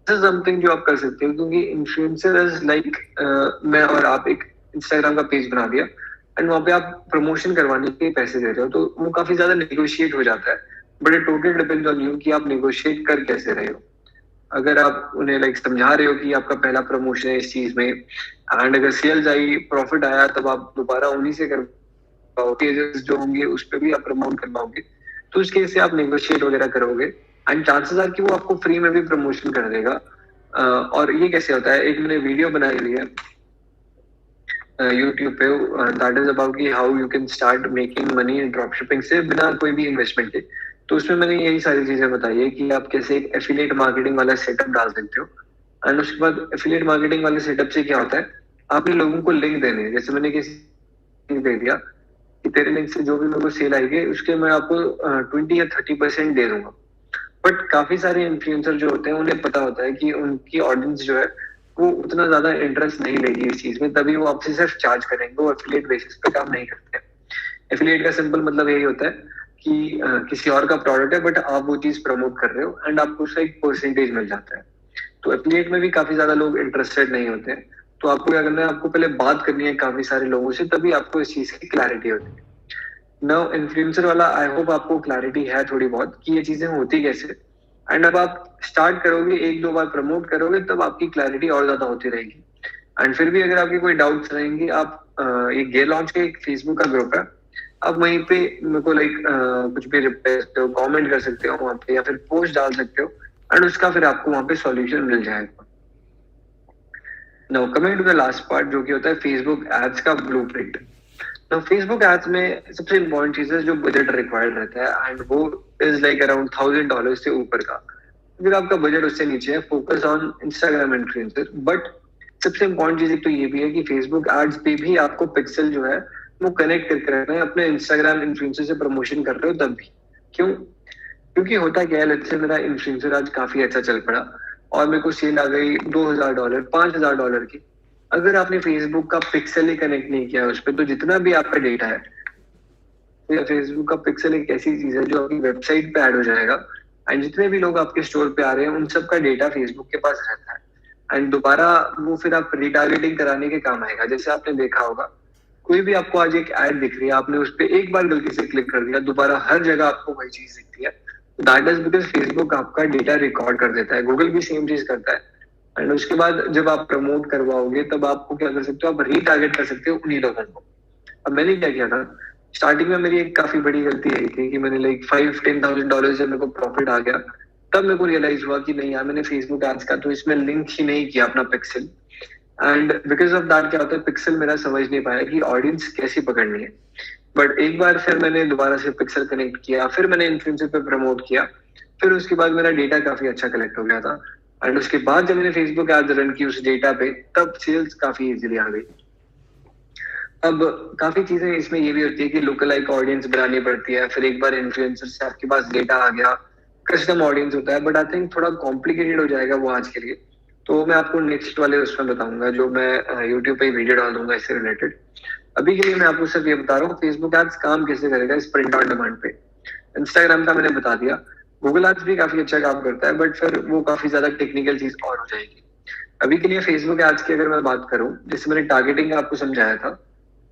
समथिंग जो आप कर सकते हो, क्योंकि इन्फ्लुएंसर इज लाइक मैं और आप एक इंस्टाग्राम का पेज बना दिया एंड वहां पे आप प्रमोशन करवाने के पैसे दे रहे हो, तो वो काफी ज्यादा नेगोशिएट हो जाता है। But it totally depends on you कि आप नेगोशिएट कर कैसे रहे हो। अगर आप उन्हें लाइक समझा रहे हो कि आपका पहला प्रमोशन है इस चीज में, एंड अगर सेल्स आई, प्रॉफिट आया, तब आप दोबारा उन्हीं से कर पाओगे, जो होंगे उस पर भी आप प्रमोट कर पाओगे, तो उस केस से आप नेगोशिएट वगैरह करोगे एंड चांसेस आर कि वो आपको फ्री में भी प्रमोशन कर देगा। और ये कैसे होता है, एक मैंने वीडियो बनाई हुई है यूट्यूब पे, दैट इज अबाउट कि how you can start making money in drop shipping से बिना कोई भी इन्वेस्टमेंट के। तो उसमें मैंने यही सारी चीजें बताई है कि आप कैसे एक एफिलिएट मार्केटिंग वाला सेटअप डाल सकते हो। एंड उसके बाद एफिलिएट मार्केटिंग वाले सेटअप से क्या होता है, आपने लोगों को लिंक देने हैं। जैसे मैंने किसी दे दिया कि तेरे लिंक से जो भी मेरे को सेल आएगी उसके मैं आपको 20 या 30% दे दूंगा। बट काफी सारे इन्फ्लुएंसर जो होते हैं उन्हें पता होता है कि उनकी ऑडियंस जो है वो उतना ज्यादा इंटरेस्ट नहीं लेगी इस चीज में, तभी वो आपसे सिर्फ चार्ज करेंगे, वो एफिलिएट बेसिस पे काम नहीं करते। एफिलिएट का सिंपल मतलब यही होता है कि किसी और का प्रोडक्ट है बट आप वो चीज प्रमोट कर रहे हो एंड आपको उसका एक परसेंटेज मिल जाता है। तो एफिलिएट में भी काफी ज्यादा लोग इंटरेस्टेड नहीं होते हैं। तो आपको क्या करना है, आपको पहले बात करनी है काफी सारे लोगों से, तभी आपको इस चीज की क्लैरिटी होती है। नाउ इन्फ्लुएंसर वाला आई होप आपको क्लैरिटी है थोड़ी बहुत कि ये चीजें होती कैसे। एंड अब आप स्टार्ट करोगे, एक दो बार प्रमोट करोगे, तब आपकी क्लैरिटी और ज्यादा होती रहेगी। एंड फिर भी अगर आपके कोई डाउट्स रहेंगे, आप ये गे लॉन्च का एक फेसबुक का ग्रुप है, आप वहीं पे मेरे को लाइक कुछ भी रिप्लाई सकते हो, कमेंट कर सकते हो वहां पे, या फिर पोस्ट डाल सकते हो, एंड उसका फिर आपको वहां पे सॉल्यूशन मिल जाएगा। Now coming to the last part, जो कि होता है फेसबुक एड्स का ब्लूप्रिंट। तो फेसबुक एड्स में सबसे इम्पोर्टेंट चीज है जो बजट रिक्वायर्ड रहता है, एंड वो इज लाइक अराउंड $1000 से ऊपर का। अगर आपका बजट उससे नीचे है, focus on Instagram influencer. But सबसे इम्पोर्टेंट चीज एक तो ये भी है कि फेसबुक एड्स पे भी आपको पिक्सल जो है वो कनेक्ट करके रखना है, अपने इंस्टाग्राम इन्फ्लुएंसर से प्रमोशन कर रहे हो तब भी। क्यों? क्योंकि होता क्या है, लेट्स से मेरा इन्फ्लुएंसर आज काफी अच्छा चल पड़ा और मेरे को सेल आ गई $2000 $5000 की। अगर आपने फेसबुक का पिक्सल ही कनेक्ट नहीं किया उस पर, तो जितना भी आपका डेटा है, या फेसबुक का पिक्सल एक ऐसी चीज है जो आपकी वेबसाइट पे ऐड हो जाएगा, एंड जितने भी लोग आपके स्टोर पे आ रहे हैं उन सब का डेटा फेसबुक के पास रहता है, एंड दोबारा वो फिर आप रिटारगेटिंग कराने के काम आएगा। जैसे आपने देखा होगा, कोई भी आपको आज एक ऐड दिख रही है, आपने उस पर एक बार गलती से क्लिक कर दिया, दोबारा हर जगह आपको वही चीज दिखती है। दैट इज बिकॉज फेसबुक आपका डेटा रिकॉर्ड कर देता है। गूगल भी सेम चीज करता है। एंड उसके बाद जब आप प्रमोट करवाओगे, तब आपको क्या कर सकते हो, आप रीटारगेट कर सकते हो उन्हीं लोगों को। अब मैंने क्या किया था, स्टार्टिंग में मेरी एक काफी बड़ी गलती यही थी कि मैंने लाइक $5-10,000 जब मेरे को प्रॉफिट आ गया, तब मेरे को रियलाइज हुआ कि नहीं यार, मैंने फेसबुक एड्स का तो इसमें लिंक ही नहीं किया अपना pixel. And because of that क्या होता है, पिक्सल मेरा समझ नहीं पाया कि ऑडियंस कैसी पकड़नी है। बट एक बार फिर मैंने दोबारा से पिक्सल कनेक्ट किया, फिर मैंने इन्फ्लुएंसर पे प्रमोट किया, फिर उसके बाद मेरा डेटा काफी अच्छा कलेक्ट हो गया था। एंड उसके बाद जब मैंने फेसबुक एड्स रन की उस डेटा पे, तब सेल्स काफी इजीली आ गई। अब काफी चीजें इसमें ये भी होती है कि लोकल लाइक ऑडियंस बनानी पड़ती है, फिर एक बार इन्फ्लुएंसर से आपके पास डेटा आ गया, कस्टम ऑडियंस होता है। बट आई थिंक थोड़ा कॉम्प्लिकेटेड हो जाएगा वो आज के लिए, तो मैं आपको नेक्स्ट वाले उसमें बताऊंगा, जो मैं यूट्यूब पे वीडियो डाल दूंगा इससे रिलेटेड। अभी के लिए मैं आपको सिर्फ ये बता रहा हूँ फेसबुक एड्स काम कैसे करेगा इस प्रिंट ऑन डिमांड पे। इंस्टाग्राम का मैंने बता दिया, गूगल एड्स भी काफी अच्छा काम करता है, बट फिर वो काफी ज्यादा टेक्निकल चीज और हो जाएगी। अभी के लिए फेसबुक एड्स की अगर मैं बात करूं, जैसे मैंने टारगेटिंग आपको समझाया था,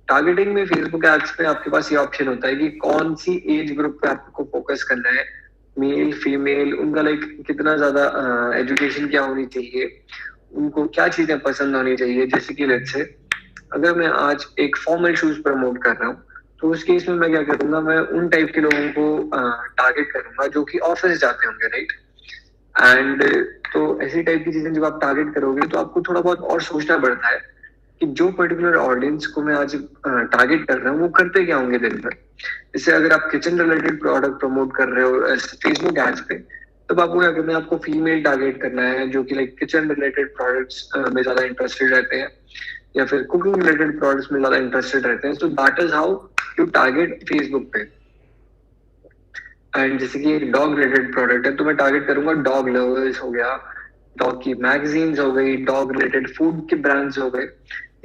टारगेटिंग में फेसबुक एड्स में आपके पास ये ऑप्शन होता है कि कौन सी एज ग्रुप पे आपको फोकस करना है, मेल फीमेल, उनका लाइक कितना ज्यादा एजुकेशन क्या होनी चाहिए, उनको क्या चीजें पसंद होनी चाहिए। जैसे कि लेट्स से अगर मैं आज एक फॉर्मल शूज प्रमोट कर रहा हूँ, तो उस केस में मैं क्या करूंगा, मैं उन टाइप के लोगों को टारगेट करूंगा जो कि ऑफिस जाते होंगे, राइट। एंड तो ऐसी टाइप की चीजें जब आप टारगेट करोगे तो आपको थोड़ा बहुत और सोचना पड़ता है कि जो पर्टिकुलर ऑडियंस को मैं आज टारगेट कर रहा हूँ वो करते क्या होंगे दिन भर। जैसे अगर आप किचन रिलेटेड प्रोडक्ट प्रमोट कर रहे हो फेसबुक एड्स पे, तब आपको क्या करना है, आपको फीमेल टारगेट करना है जो कि लाइक किचन रिलेटेड प्रोडक्ट्स में ज्यादा इंटरेस्टेड रहते हैं, या फिर कुकिंग रिलेटेड प्रोडक्ट्स में ज्यादा इंटरेस्टेड रहते हैं। So that is how you target Facebook पे। एंड जैसे कि एक डॉग रिलेटेड प्रोडक्ट है, तो मैं टारगेट करूंगा डॉग लवर्स हो गया, डॉग की मैगजीन्स हो गई, डॉग रिलेटेड फूड के ब्रांड्स हो गए।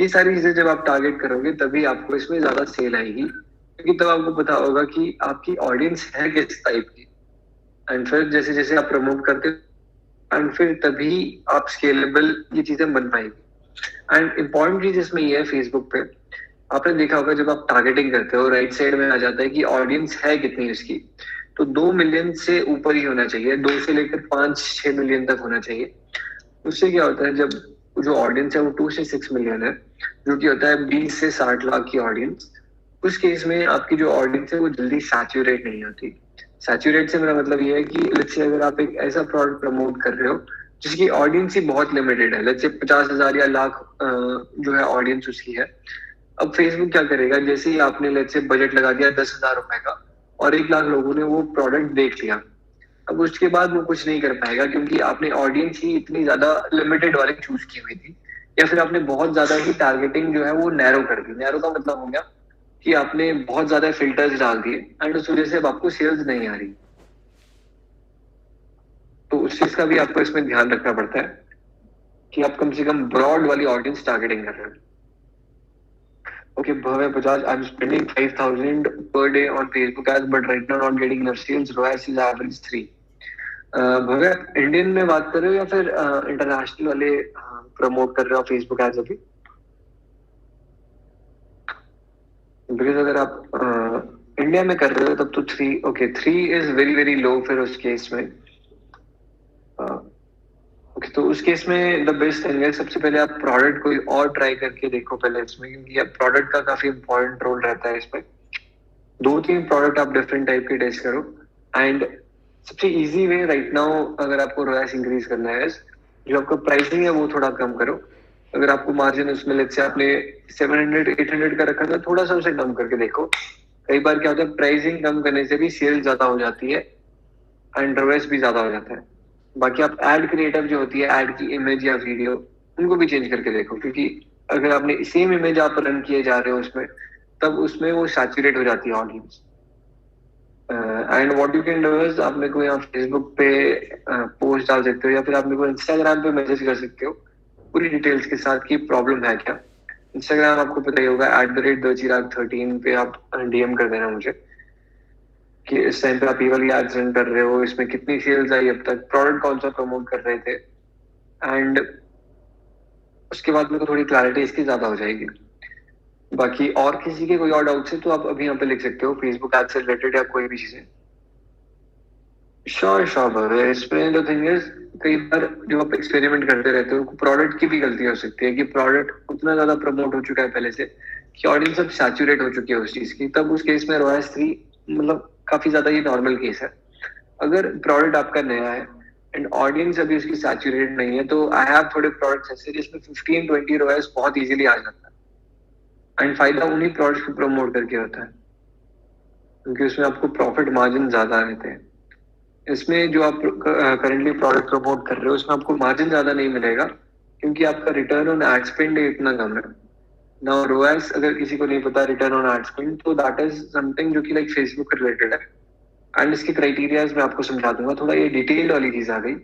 ये सारी चीजें जब आप टारगेट करोगे तभी आपको इसमें ज्यादा सेल आएगी, क्योंकि तब आपको पता होगा कि आपकी ऑडियंस है किस टाइप की। एंड फिर जैसे जैसे आप प्रमोट करते हो, एंड फिर तभी आप स्केलेबल ये चीजें बन पाएगी। एंड इम्पॉर्टेंट चीज इसमें ये है, फेसबुक पे आपने देखा होगा जब आप टारगेटिंग करते हो, राइट साइड में आ जाता है कि ऑडियंस है कितनी उसकी। तो 2 मिलियन से ऊपर ही होना चाहिए, 2 से लेकर 5-6 मिलियन तक होना चाहिए। उससे क्या होता है, जब जो ऑडियंस है वो 2 से 6 मिलियन है, जो कि होता है 20 से 60 लाख की ऑडियंस, उस केस में आपकी जो ऑडियंस है वो जल्दी सैचुरेट नहीं होती। सैचुरेट से मेरा मतलब ये है कि लेट्स से अगर आप एक ऐसा प्रोडक्ट प्रमोट कर रहे हो जिसकी ऑडियंस ही बहुत लिमिटेड है, लेट्स से 50,000 या लाख जो है ऑडियंस उसकी है। अब फेसबुक क्या करेगा, जैसे ही आपने लेट्स से बजट लगा दिया 10,000 रुपए का और 1 लाख लोगों ने वो प्रोडक्ट देख लिया, अब उसके बाद वो कुछ नहीं कर पाएगा, क्योंकि आपने ऑडियंस ही इतनी ज्यादा लिमिटेड वाली चूज की हुई थी, या फिर आपने बहुत ज्यादा ही टारगेटिंग जो है वो नैरो कर दी। नैरो का मतलब हो गया कि आपने बहुत ज्यादा फिल्टर्स डाल दिए, एंड उस वजह से अब आपको सेल्स नहीं आ रही। तो उस चीज का भी आपको इसमें ध्यान रखना पड़ता है कि आप कम से कम ब्रॉड वाली ऑडियंस टारगेटिंग कर रहे हो। Okay, Bhavya Bajaj, I'm spending 5,000 per day on Facebook ads, but right now not getting enough sales. ROAS is average 3. Bhavya, Indian में बात कर रहे हो या फिर इंटरनेशनल वाले प्रमोट कर रहे हो फेसबुक एड्स अभी? बिकॉज अगर आप इंडिया में कर रहे हो तब तो 3, okay 3 is very very low फिर उस केस में। ओके, तो उस केस में द बेस्ट थिंग है, सबसे पहले आप प्रोडक्ट कोई और ट्राई करके देखो पहले इसमें, क्योंकि अब प्रोडक्ट का काफी इंपॉर्टेंट रोल रहता है इसमें। 2-3 प्रोडक्ट आप डिफरेंट टाइप के टेस्ट करो। एंड सबसे इजी वे राइट नाउ अगर आपको रोएस इंक्रीज करना है, जो आपका प्राइसिंग है वो थोड़ा कम करो। अगर आपको मार्जिन उसमें लेट्स से आपने 700-800 का रखा था, थोड़ा सा उसे कम करके देखो। कई बार क्या होता है, प्राइसिंग कम करने से भी सेल ज्यादा हो जाती है एंड रोएस भी ज्यादा हो जाता है। बाकी आप एड क्रिएटिव जो होती है, एड की इमेज या वीडियो, उनको भी चेंज करके देखो, क्योंकि अगर आपने सेम इमेज आप रन किए जा रहे हो उसमें, तब उसमें वो सैचुरेट हो जाती है audience. And what you can do is, आप मेरे को यहाँ फेसबुक पे पोस्ट डाल सकते हो, या फिर आप मेरे को इंस्टाग्राम पे मैसेज कर सकते हो पूरी डिटेल्स के साथ कि प्रॉब्लम है क्या। इंस्टाग्राम आपको पता ही होगा, @thechirak13 पे आप डीएम कर देना मुझे कि इस टाइम पे आप ये वाली एड्स रन कर रहे हो, इसमें कितनी सेल्स आई अब तक, प्रोडक्ट कौन सा प्रमोट कर रहे थे। एंड उसके बाद मेरे को थोड़ी क्लैरिटी इसकी ज्यादा हो जाएगी। बाकी और किसी के कोई और डाउट्स है तो आप अभी यहाँ पे लिख सकते हो, फेसबुक एड से रिलेटेड या कोई भी चीजें। श्योर श्योर, इसमें द थिंग इज, कई बार जो आप एक्सपेरिमेंट करते रहते हो, प्रोडक्ट की भी गलती हो सकती है कि प्रोडक्ट उतना ज्यादा प्रमोट हो चुका है पहले से कि ऑडियंस अब सैचुरेट हो चुकी है उस चीज की, तब उस केस में रोएस 3 मतलब काफी ज्यादा ये नॉर्मल केस है। अगर प्रोडक्ट आपका नया है एंड ऑडियंस अभी उसकी सैचुरेट नहीं है, तो आई हैव थोड़े प्रोडक्ट्स ऐसे जिसमें 15-20 रोएस बहुत इजीली आ जाता है। एंड फायदा उन्हीं प्रोडक्ट्स को प्रमोट करके होता है, क्योंकि उसमें आपको प्रॉफिट मार्जिन ज्यादा रहते हैं। इसमें जो आप करंटली प्रोडक्ट प्रमोट कर रहे हो उसमें आपको मार्जिन ज्यादा नहीं मिलेगा, क्योंकि आपका रिटर्न ऑन एड स्पेंड इतना कम है। नाउ रोएस अगर किसी को नहीं पता रिटर्न ऑन एड स्पेंड, तो दैट इज समथिंग जो कि लाइक फेसबुक रिलेटेड है। एंड इसके क्राइटेरियाज मैं आपको समझा दूंगा, थोड़ा ये डिटेल्ड वाली चीज आ गई।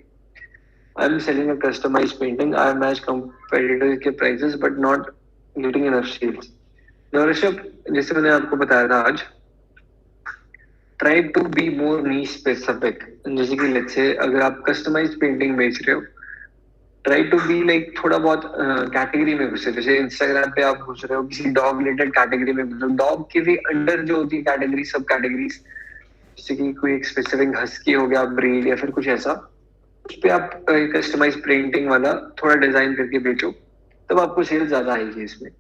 I am selling a customize painting, I match competitor के prices but not getting enough sales. Rishabh, जैसे मैंने आपको बताया था आज try to be more niche specific. जैसे कि लेट्स से अगर आप कस्टमाइज्ड पेंटिंग बेच रहे हो, ट्राई टू बी लाइक थोड़ा बहुत कैटेगरी में घुसे। जैसे इंस्टाग्राम पे आप घुस रहे हो किसी डॉग रिलेटेड कैटेगरी में घुस रहे हो, डॉग के भी अंडर जो होती है कैटेगरी, सब कैटेगरीज, जैसे कि कोई एक स्पेसिफिक हस्की हो गया ब्रीड या फिर कुछ ऐसा, उस पे आप कस्टमाइज प्रिंटिंग वाला थोड़ा डिजाइन करके बेचो, तब आपको सेल ज्यादा आएगी इसमें।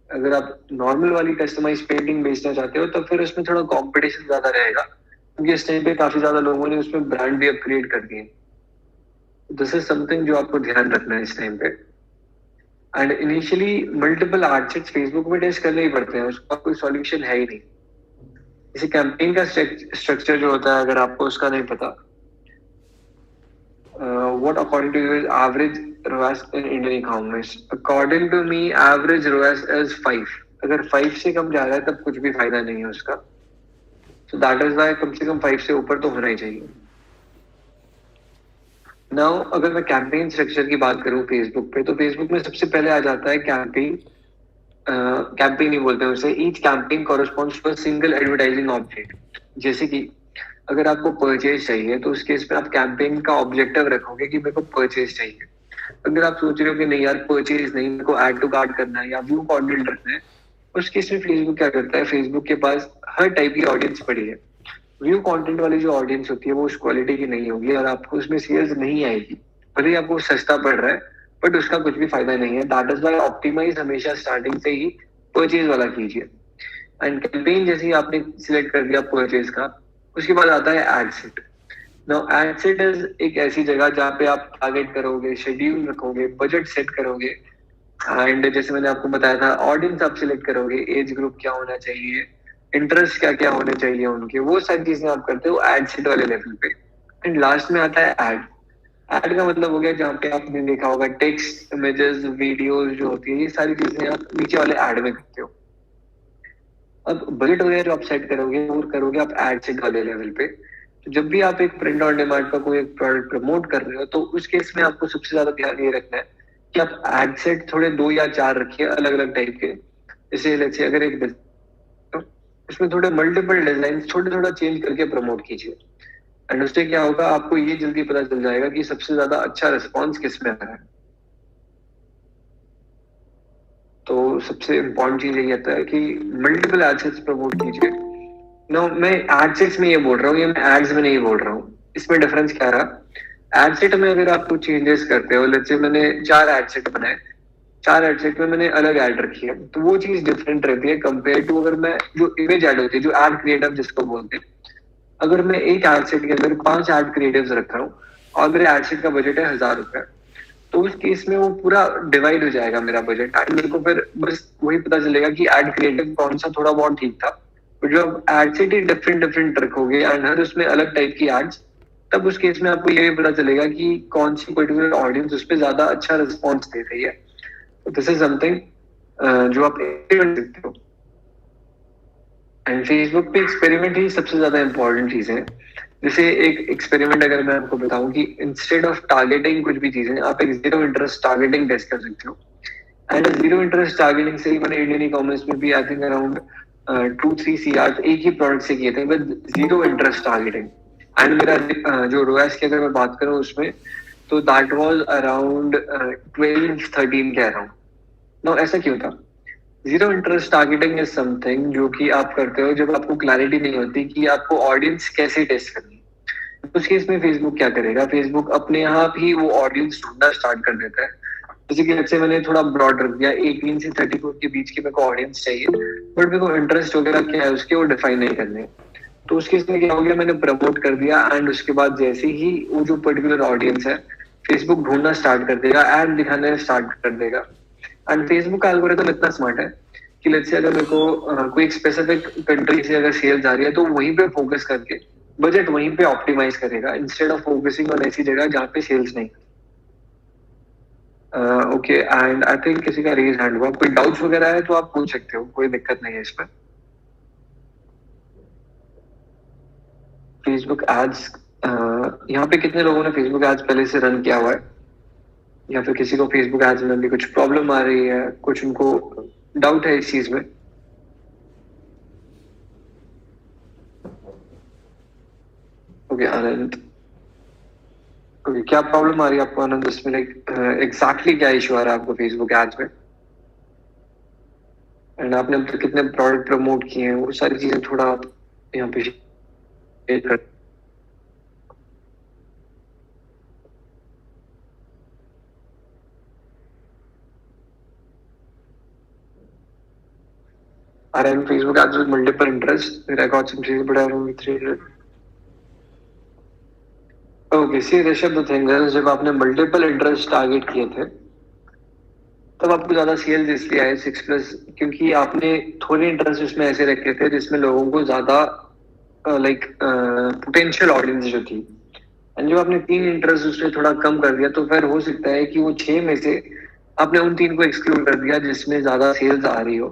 अगर आप नॉर्मल वाली कस्टमाइज पेंटिंग बेचना चाहते हो तो फिर उसमें थोड़ा कंपटीशन ज्यादा रहेगा, क्योंकि इस टाइम पे काफी ज्यादा लोगों ने उसमें ब्रांड भी अपग्रेड कर दिए। दिस इज समथिंग जो आपको ध्यान रखना है इस टाइम पे। एंड इनिशियली मल्टीपल आर्टसेट्स फेसबुक में टेस्ट करने ही पड़ते हैं, उसका कोई सॉल्यूशन है ही नहीं। जैसे कैंपेन का स्ट्रक्चर जो होता है, अगर आपको उसका नहीं पता, what according to you is average ROAS in Indian economics? According to me, average ROAS is 5. अगर 5 से कम जा रहा है तब कुछ भी फायदा नहीं है उसका। So that is why कम से कम 5 से ऊपर तो होना ही चाहिए। नाउ अगर मैं कैंपेन स्ट्रक्चर की बात करूं फेसबुक पे, तो फेसबुक में सबसे पहले आ जाता है कैंपेन। कैंपेन ही बोलते हैं उसे। Each campaign corresponds to a single advertising object. जैसे कि अगर आपको परचेज चाहिए तो उस केस में आप कैंपेन का ऑब्जेक्टिव रखोगे कि मेरे को परचेज चाहिए। अगर आप सोच रहे हो कि नहीं यार परचेज नहीं, मेरे को ऐड टू कार्ट करना है या व्यू कंटेंट रखना है, उस केस में फेसबुक क्या करता है, फेसबुक के पास हर टाइप की ऑडियंस पड़ी है। व्यू कंटेंट वाली जो ऑडियंस होती है वो उस क्वालिटी की नहीं होगी और आपको उसमें सेल्स नहीं आएगी, भले ही आपको सस्ता पड़ रहा है, बट उसका कुछ भी फायदा नहीं है। दैट इज वाई ऑप्टिमाइज हमेशा स्टार्टिंग से ही परचेज वाला कीजिए। एंड कैंपेन जैसे ही आपने सिलेक्ट कर दिया परचेज का, उसके बाद आता है ad set. Now ad set is एक ऐसी जगह जहाँ पे आप टारगेट करोगे, शेड्यूल रखोगे, बजट सेट करोगे, एंड जैसे मैंने आपको बताया था ऑडियंस आप सिलेक्ट करोगे, एज ग्रुप क्या होना चाहिए, इंटरेस्ट क्या क्या होने चाहिए उनके, वो सारी चीजें आप करते हो एड सेट वाले लेवल पे। एंड लास्ट में आता है एड। एड का मतलब हो गया जहाँ पे आपने देखा होगा टेक्स्ट, इमेजेस, वीडियोस जो होती है, ये सारी चीजें आप नीचे वाले एड में करते हो। अब बजट वगैरह जो आप सेट करोगे वो करोगे आप एड सेट वाले लेवल पे। तो जब भी आप एक प्रिंट ऑन डिमांड का कोई एक प्रोडक्ट प्रमोट कर रहे हो, तो उस केस में आपको सबसे ज्यादा ध्यान ये रखना है कि आप एड सेट थोड़े 2 या 4 रखिए अलग अलग टाइप के। जैसे लेट्स से अगर एक तो उसमें थोड़े मल्टीपल डिजाइन छोटे छोटा चेंज करके प्रमोट कीजिए। एंड उससे क्या होगा, आपको ये जल्दी पता चल जाएगा कि सबसे ज्यादा अच्छा रिस्पॉन्स किस में आ रहा है। तो सबसे इम्पोर्टेंट चीज यही आता है कि मल्टीपल एड्स प्रमोट कीजिए। नो, मैं एडसेट्स में ये बोल रहा हूँ, ये मैं एड्स में नहीं बोल रहा हूँ। इसमें डिफरेंस क्या रहा, एडसेट में अगर आप कुछ चेंजेस करते हो, लेट्स से मैंने 4 एडसेट बनाए, 4 एडसेट में मैंने अलग ऐड रखी है, तो वो चीज डिफरेंट रहती है कंपेयर टू अगर मैं जो इमेज ऐड होती है, जो एड क्रिएटिव जिसको बोलते हैं, अगर मैं एक एडसेट के अंदर 5 एड क्रिएटिव्स रख रहा हूँ और मेरे एडसेट का बजट है 1000 रुपए, तो उस केस में वो पूरा डिवाइड हो जाएगा मेरा बजट, एंड मेरे को फिर बस वही पता चलेगा कि एड क्रिएटिव कौन सा थोड़ा बहुत ठीक था। तो जब एड सेट ही डिफरेंट डिफरेंट रखोगे एंड हर उसमें अलग टाइप की एड्स, तब उस केस में आपको ये भी पता चलेगा कि कौन सी पर्टिकुलर ऑडियंस उस पर ज्यादा अच्छा रिस्पॉन्स दे रही है। तो दिस इज समथिंग जो आप एक्सपेरिमेंट सकते हो। एंड फेसबुक पे एक्सपेरिमेंट ही सबसे ज्यादा इंपॉर्टेंट चीज है। जैसे एक एक्सपेरिमेंट अगर मैं आपको बताऊं कि इंस्टेड ऑफ टारगेटिंग कुछ भी चीजें, आप एक जीरो इंटरेस्ट टारगेटिंग टेस्ट कर सकते हो। एंड जीरो इंटरेस्ट टारगेटिंग से ही मैंने इंडियन ई कॉमर्स में भी आई थिंक अराउंड 2-3 CR एक ही प्रोडक्ट से किए थे with zero interest targeting. And मेरा जो रोएस की अगर मैं बात करूं उसमें, तो दैट वाज अराउंड 12-13 के अराउंड। नो, ऐसा क्यों था? Zero interest targeting is something जो कि आप करते हो जब आपको क्लैरिटी नहीं होती कि आपको ऑडियंस कैसे टेस्ट करनी है। उस केस में फेसबुक क्या करेगा, फेसबुक अपने आप ही वो ऑडियंस ढूंढना स्टार्ट कर देता है। जैसे कि अच्छे मैंने थोड़ा ब्रॉड रख दिया, 18 से 34 के बीच की मेरे को ऑडियंस चाहिए, बट मेरे को इंटरेस्ट वगैरह क्या है उसके वो डिफाइन नहीं करने। तो उस केस में क्या हो गया, मैंने प्रमोट कर दिया एंड उसके बाद जैसे ही वो जो पर्टिकुलर ऑडियंस है, फेसबुक ढूंढना स्टार्ट कर देगा, एड दिखाने स्टार्ट कर देगा। एंड फेसबुक का एल्गोरिथम इतना स्मार्ट है कि लेट्स से अगर मेरे को कोई एक स्पेसिफिक कंट्री से अगर सेल्स आ रही है, तो वहीं पे फोकस करके बजट वहीं पे ऑप्टिमाइज करेगा, इंस्टेड ऑफ फोकसिंग ऑन ऐसी जगह जहाँ पे सेल्स नहीं। ओके, एंड आई थिंक किसी का रेज हैंड हुआ, कोई डाउट्स वगैरह है तो आप पूछ सकते हो, कोई दिक्कत नहीं है इसमें। फेसबुक एड्स, यहाँ पे कितने लोगों ने फेसबुक एड्स पहले से रन किया हुआ है, या फिर किसी को फेसबुक एड्स में भी कुछ प्रॉब्लम आ रही है, कुछ उनको डाउट है इस चीज में? ओके आनंद, ओके क्या प्रॉब्लम आ रही है आपको आनंद इसमें, लाइक एग्जैक्टली क्या इशू आ रहा है आपको फेसबुक एड्स में, एंड आपने अब तक कितने प्रोडक्ट प्रमोट किए हैं वो सारी चीजें थोड़ा आप यहाँ पे शेयर कर। R M Facebook ads with multiple interest records increase but around 300। Okay see Rishabh, the thing is जब आपने मल्टीपल इंटरेस्ट टारगेट किए थे तब आपको ज्यादा सेल्स इसलिए आए 6+, क्योंकि आपने थोड़े इंटरेस्ट उसमें ऐसे रखे थे जिसमें लोगों को ज्यादा लाइक पोटेंशियल ऑडियंस जो थी, एंड जब आपने 3 इंटरेस्ट उसमें थोड़ा कम कर दिया तो फिर हो सकता है कि वो 6 में से आपने उन 3 को एक्सक्लूड कर दिया जिसमें ज्यादा सेल्स आ रही हो।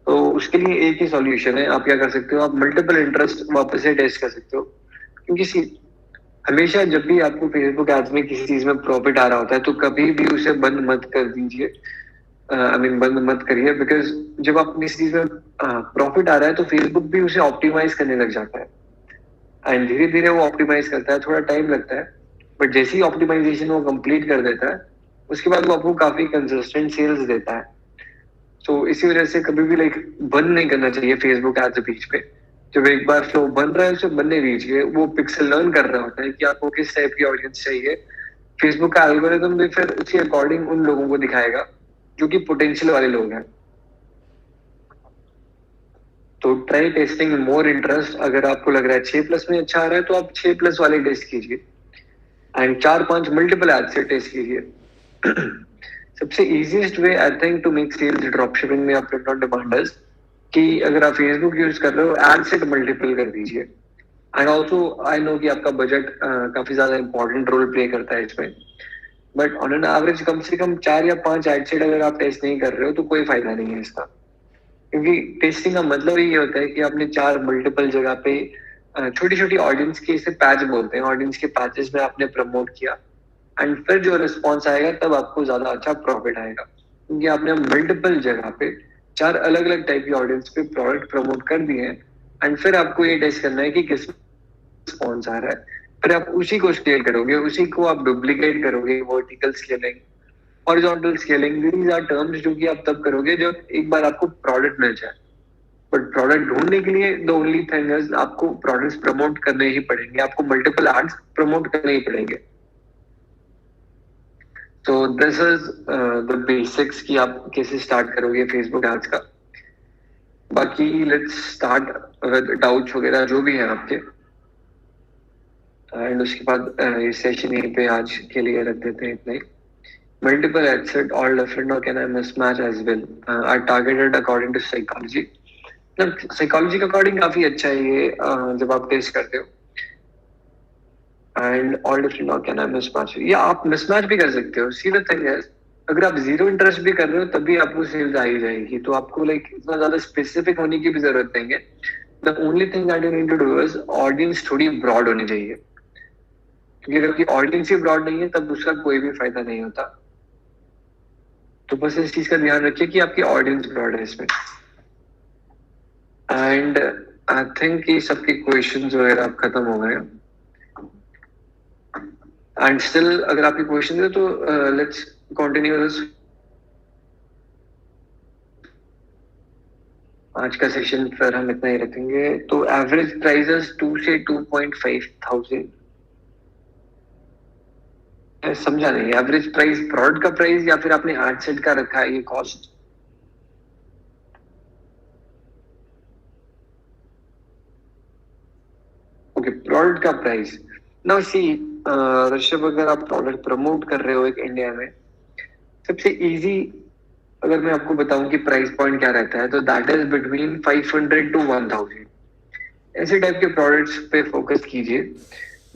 तो उसके लिए एक ही सॉल्यूशन है, आप क्या कर सकते हो, आप मल्टीपल इंटरेस्ट वापस से टेस्ट कर सकते हो। क्योंकि हमेशा जब भी आपको फेसबुक एड्स में किसी चीज में प्रॉफिट आ रहा होता है तो कभी भी उसे बंद मत कर दीजिए, आई मीन बंद मत करिए, बिकॉज जब आप किसी चीज में प्रॉफिट आ रहा है तो फेसबुक भी उसे ऑप्टिमाइज करने लग जाता है, एंड धीरे धीरे वो ऑप्टिमाइज करता है, थोड़ा टाइम लगता है, बट जैसे ही ऑप्टिमाइजेशन वो कंप्लीट कर देता है उसके बाद वो आपको काफी कंसिस्टेंट सेल्स देता है। तो इसी वजह से कभी भी लाइक बंद नहीं करना चाहिए फेसबुक एड्स बीच पे। जब एक बार फ्लो बन रहा है उसे बनने दीजिए, वो पिक्सल लर्न कर रहा होता है कि आपको किस टाइप की ऑडियंस चाहिए। फेसबुक का एल्गोरिथम भी फिर उसी अकॉर्डिंग उन लोगों को दिखाएगा जो कि पोटेंशियल वाले लोग हैं। तो ट्राई टेस्टिंग मोर इंटरेस्ट, अगर आपको लग रहा है 6+ में अच्छा आ रहा है तो आप 6+ वाले टेस्ट कीजिए, एंड 4-5 मल्टीपल एड से टेस्ट कीजिए। सबसे easiest way I think to make sales drop shipping में आप नॉट डिमांडर्स कि अगर आप फेसबुक यूज कर रहे हो एड सेट मल्टीपल कर दीजिए। एंड ऑल्सो आई नो कि आपका बजट काफी ज्यादा इंपॉर्टेंट रोल प्ले करता है इसमें, बट ऑन एन एवरेज कम से कम 4 या 5 एड सेट अगर आप टेस्ट नहीं कर रहे हो तो कोई फायदा नहीं है इसका। क्योंकि टेस्टिंग का मतलब ये होता है कि आपने 4 मल्टीपल जगह पे छोटी छोटी ऑडियंस के, इसे पैच बोलते हैं, ऑडियंस के पैचेस में आपने प्रमोट किया, एंड फिर जो रिस्पॉन्स आएगा तब आपको ज्यादा अच्छा प्रॉफिट आएगा, क्योंकि आपने मल्टीपल जगह पे 4 अलग अलग टाइप की ऑडियंस पे प्रोडक्ट प्रमोट कर दिए हैं, एंड फिर आपको ये टेस्ट करना है कि किस रिस्पॉन्स आ रहा है, फिर आप उसी को स्केल करोगे, उसी को आप डुप्लीकेट करोगे। Vertical scaling, horizontal scaling, these are terms जो कि आप तब करोगे जब एक बार आपको प्रोडक्ट मिल जाए। बट प्रोडक्ट ढूंढने के लिए द ओनली थिंग इज आपको प्रोडक्ट्स प्रमोट करने ही पड़ेंगे, आपको मल्टीपल एड्स प्रमोट करने ही पड़ेंगे। तो दिस इज द बेसिक्स कि आप कैसे स्टार्ट करोगे फेसबुक एड्स का। बाकी लेट्स स्टार्ट विद डाउट्स वगैरह जो भी है आपके, एंड उसके बाद ये सेशन यहीं पे आज के लिए रख देते हैं इतना ही। Multiple ad set, all different, or can I mismatch as well? Are targeted according to psychology. मतलब साइकोलॉजी के अकॉर्डिंग काफी अच्छा है ये, जब आप टेस्ट करते हो। एंड ऑल डिफरेंट, और कैन आई मिसमैच, या आप मिसमैच भी कर सकते हो। सी द थिंग इज, अगर आप जीरो इंटरेस्ट भी कर रहे हो तब भी आपको सेल्स आ ही जाएगी, तो आपको लाइक इतना ज्यादा स्पेसिफिक होने की भी जरूरत नहीं है। The only thing that you need to do is audience थोड़ी ब्रॉड होनी चाहिए, क्योंकि अगर आपकी ऑडियंस ही ब्रॉड नहीं है तब उसका कोई भी फायदा नहीं होता। तो बस इस चीज का ध्यान रखिए कि आपकी ऑडियंस ब्रॉड है इसमें। एंड आई थिंक ये सबके क्वेश्चंस वगैरह अब खत्म हो गए, एंड स्टिल अगर आपके क्वेश्चन है तो लेट्स कंटिन्यू दिस। आज का सेशन फिर हम इतना ही रखेंगे। तो एवरेज प्राइसेस 2 से 2.5 थाउजेंड, समझा नहीं, एवरेज प्राइस प्रोडक्ट का प्राइस या फिर आपने एड सेट का रखा है ये कॉस्ट? ओके, प्रोडक्ट का प्राइस। नाउ सी ऋषभ, अगर आप प्रोडक्ट प्रमोट कर रहे हो एक इंडिया में, सबसे इजी अगर मैं आपको बताऊं कि प्राइस पॉइंट क्या रहता है, तो दैट इज बिटवीन 500 टू 1000। ऐसे टाइप के प्रोडक्ट्स पे फोकस कीजिए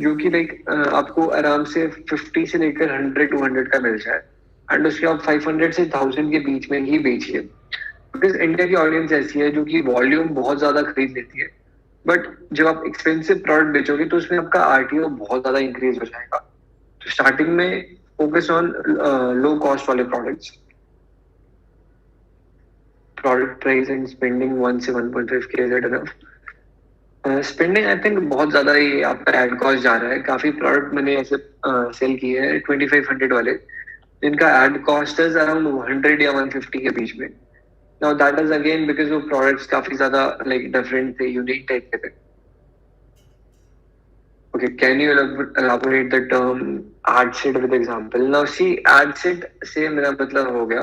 जो कि लाइक आपको आराम से 50 से लेकर 100-200 का मिल जाए, एंड उसके आप 500 से 1000 के बीच में ही बेचिए। बिकॉज इंडिया की ऑडियंस ऐसी है जो कि वॉल्यूम बहुत ज्यादा खरीद लेती है, बट जब आप एक्सपेंसिव प्रोडक्ट बेचोगे तो उसमें आपका आरटीओ बहुत ज्यादा इंक्रीज हो जाएगा। तो स्टार्टिंग में फोकस ऑन लो कॉस्ट वाले products. Product price and spending 1 से 1.5 के is enough. Spending I think बहुत ज्यादा ही आपका एड कॉस्ट जा रहा है। काफी प्रोडक्ट मैंने ऐसे सेल किए हैं 2500 वाले, जिनका एड कॉस्ट इज अराउंड 100 या 150 के बीच में। Now that is again because वो प्रोडक्ट्स काफी ज्यादा लाइक डिफरेंट थे, यूनिक टाइप के थे। Okay, can you elaborate the term ad set with example? Now see, ad set से मेरा मतलब हो गया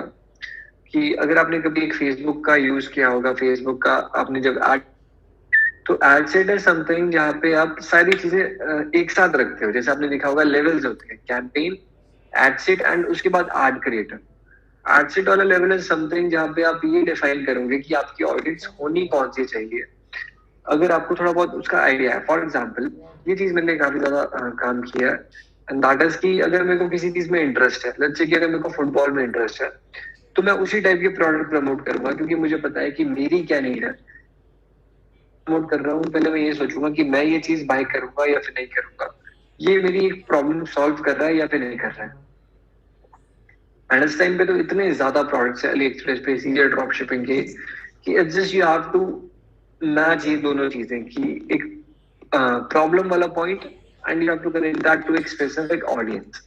कि अगर आपने कभी एक फेसबुक का यूज किया होगा, फेसबुक का आपने जब एड, तो एड सेट है समथिंग जहाँ पे आप सारी चीजें एक साथ रखते हो। जैसे आपने देखा होगा लेवल्स होते हैं, कैंपेन, एड सेट एंड उसके बाद एड क्रिएटर। एड सेट वाला लेवल है समथिंग जहाँ पे आप ये डिफाइन करोगे कि आपकी ऑडियंस होनी कौन सी चाहिए। अगर आपको थोड़ा बहुत उसका आइडिया है, फॉर एग्जाम्पल ये चीज मैंने काफी ज्यादा काम किया है, एंड दैट इज कि अगर मेरे को किसी चीज में इंटरेस्ट है, लेट्स से कि अगर मेरे को फुटबॉल में इंटरेस्ट है, तो मैं उसी टाइप के प्रोडक्ट प्रमोट करूंगा, क्योंकि मुझे पता है कि मेरी क्या नीड है। प्रमोट कर रहा हूँ, पहले मैं ये सोचूंगा कि मैं ये चीज बाय करूंगा या फिर नहीं करूंगा, ये मेरी एक प्रॉब्लम सॉल्व कर रहा है या फिर नहीं कर रहा है। एंड इस टाइम पे तो इतने ज्यादा प्रोडक्ट्स है अली एक्सप्रेस पे, सीरियल ड्रॉप शिपिंग के, कि it's just you have to match ये दोनों चीजें, कि एक प्रॉब्लम वाला point and you have to connect that to एक स्पेसिफिक ऑडियंस।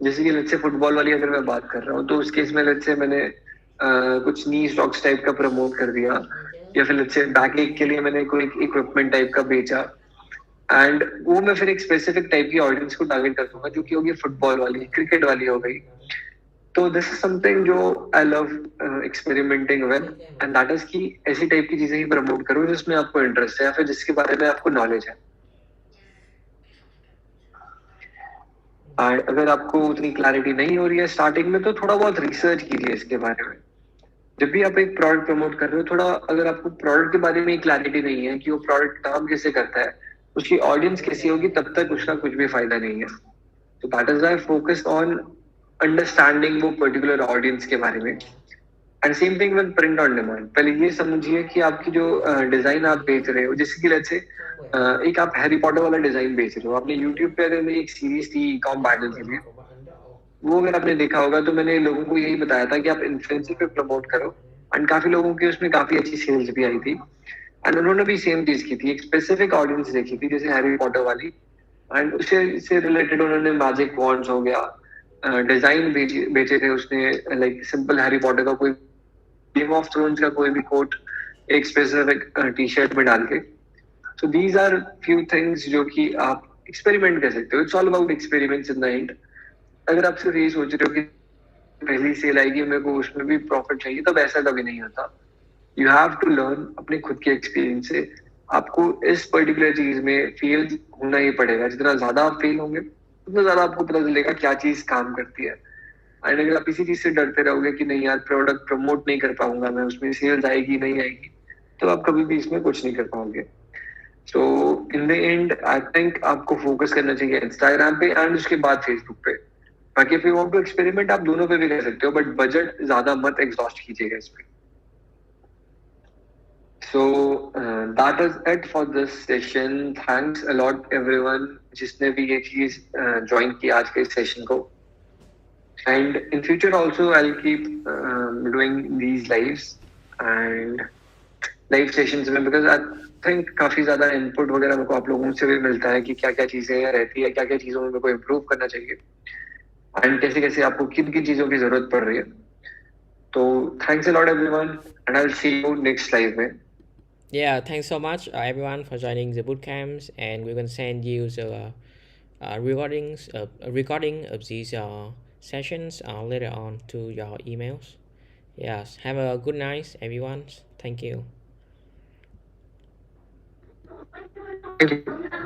जैसे कि लेट्स से फुटबॉल वाली अगर मैं बात कर रहा हूँ, तो उस केस में लेट्स से मैंने कुछ नी स्टॉक्स टाइप का प्रमोट कर दिया, या फिर लेट्स से बैक एक के लिए मैंने कोई इक्विपमेंट टाइप का बेचा, एंड वो मैं फिर एक स्पेसिफिक टाइप की ऑडियंस को टारगेट कर दूंगा, जो कि होगी फुटबॉल वाली, क्रिकेट वाली हो गई। तो दिस इज समथिंग जो I love experimenting with, and that is कि ऐसी टाइप की चीजें ही प्रमोट करो जिसमें आपको इंटरेस्ट है या फिर जिसके बारे में आपको नॉलेज है। और अगर आपको उतनी क्लैरिटी नहीं हो रही है स्टार्टिंग में, तो थोड़ा बहुत रिसर्च कीजिए इसके बारे में। जब भी आप एक प्रोडक्ट प्रमोट कर रहे हो, थोड़ा अगर आपको प्रोडक्ट के बारे में क्लैरिटी नहीं है कि वो प्रोडक्ट काम कैसे करता है, उसकी ऑडियंस कैसी होगी, तब तक उसका कुछ भी फायदा नहीं है। तो that is why focus on understanding वो पर्टिकुलर ऑडियंस के बारे में। And same thing with print on demand. पहले ये समझिए कि आपकी जो डिजाइन आप बेच रहे हो, जैसे कि लेट्स से एक आप हैरी पॉटर वाला डिजाइन बेच रहे हो, आपने यूट्यूब पे अगर एक सीरीज थी कॉम बैटल के लिए, वो अगर आपने देखा होगा, तो मैंने लोगों को यही बताया था कि आप इन्फ्लुएंसर पे प्रमोट करो, एंड काफी लोगों की उसमें काफी अच्छी सेल्स भी आई थी। एंड उन्होंने भी सेम चीज की थी, एक स्पेसिफिक ऑडियंस देखी थी जैसे हैरी पॉटर वाली, एंड उससे से रिलेटेड उन्होंने मैजिक वॉन्ड्स हो गया, डिजाइन बेचे थे उसने, लाइक सिंपल हैरी पॉटर का कोई, गेम ऑफ थ्रोन्स का कोई भी कोट एक स्पेसिफिक टी शर्ट में डाल के। So these are few things जो कि आप एक्सपेरिमेंट कर सकते हो। It's all about experiments in the end. अगर आप सिर्फ यही सोच रहे हो कि पहली सेल आएगी मेरे को उसमें भी प्रॉफिट चाहिए, तब ऐसा कभी नहीं होता। यू हैव टू लर्न अपने खुद के एक्सपीरियंस से। आपको इस पर्टिकुलर चीज में फेल होना ही पड़ेगा। जितना ज्यादा आप फेल होंगे, उतना ज्यादा आपको पता चलेगा क्या चीज काम करती है। एंड अगर आप इसी चीज से डरते रहोगे कि नहीं यार प्रोडक्ट प्रमोट नहीं कर पाऊंगा मैं, उसमें सेल्स आएगी नहीं आएगी, तो आप कभी भी इसमें कुछ नहीं कर पाओगे। So in the end I think आपको फोकस करना चाहिए इंस्टाग्राम पे एंड उसके बाद फेसबुक पे। बाकी if you want to experiment, आप दोनों पे भी कर सकते हो, बट बजट ज्यादा मत एग्जॉस्ट कीजिएगा इसमें। So that is it for this session. Thanks a lot everyone जिसने भी ये चीज ज्वाइन की आज के सेशन को। And in future also I'll keep doing these lives and live sessions में, because I think काफी ज्यादा इनपुट वगैरह मेरे को आप लोगों से भी मिलता है कि क्या क्या चीजें रहती है, क्या क्या चीजों में मेरे को इम्प्रूव करना चाहिए, एंड कैसे कैसे आपको किन किन चीजों की जरूरत पड़ रही है। तो thanks a lot everyone, and I will see you next live में। Yeah, thanks so much, everyone, for joining the bootcamps, and we're gonna send you the recording of these sessions later on to your emails. Yes, have a good night, everyone. Thank you. Thank you.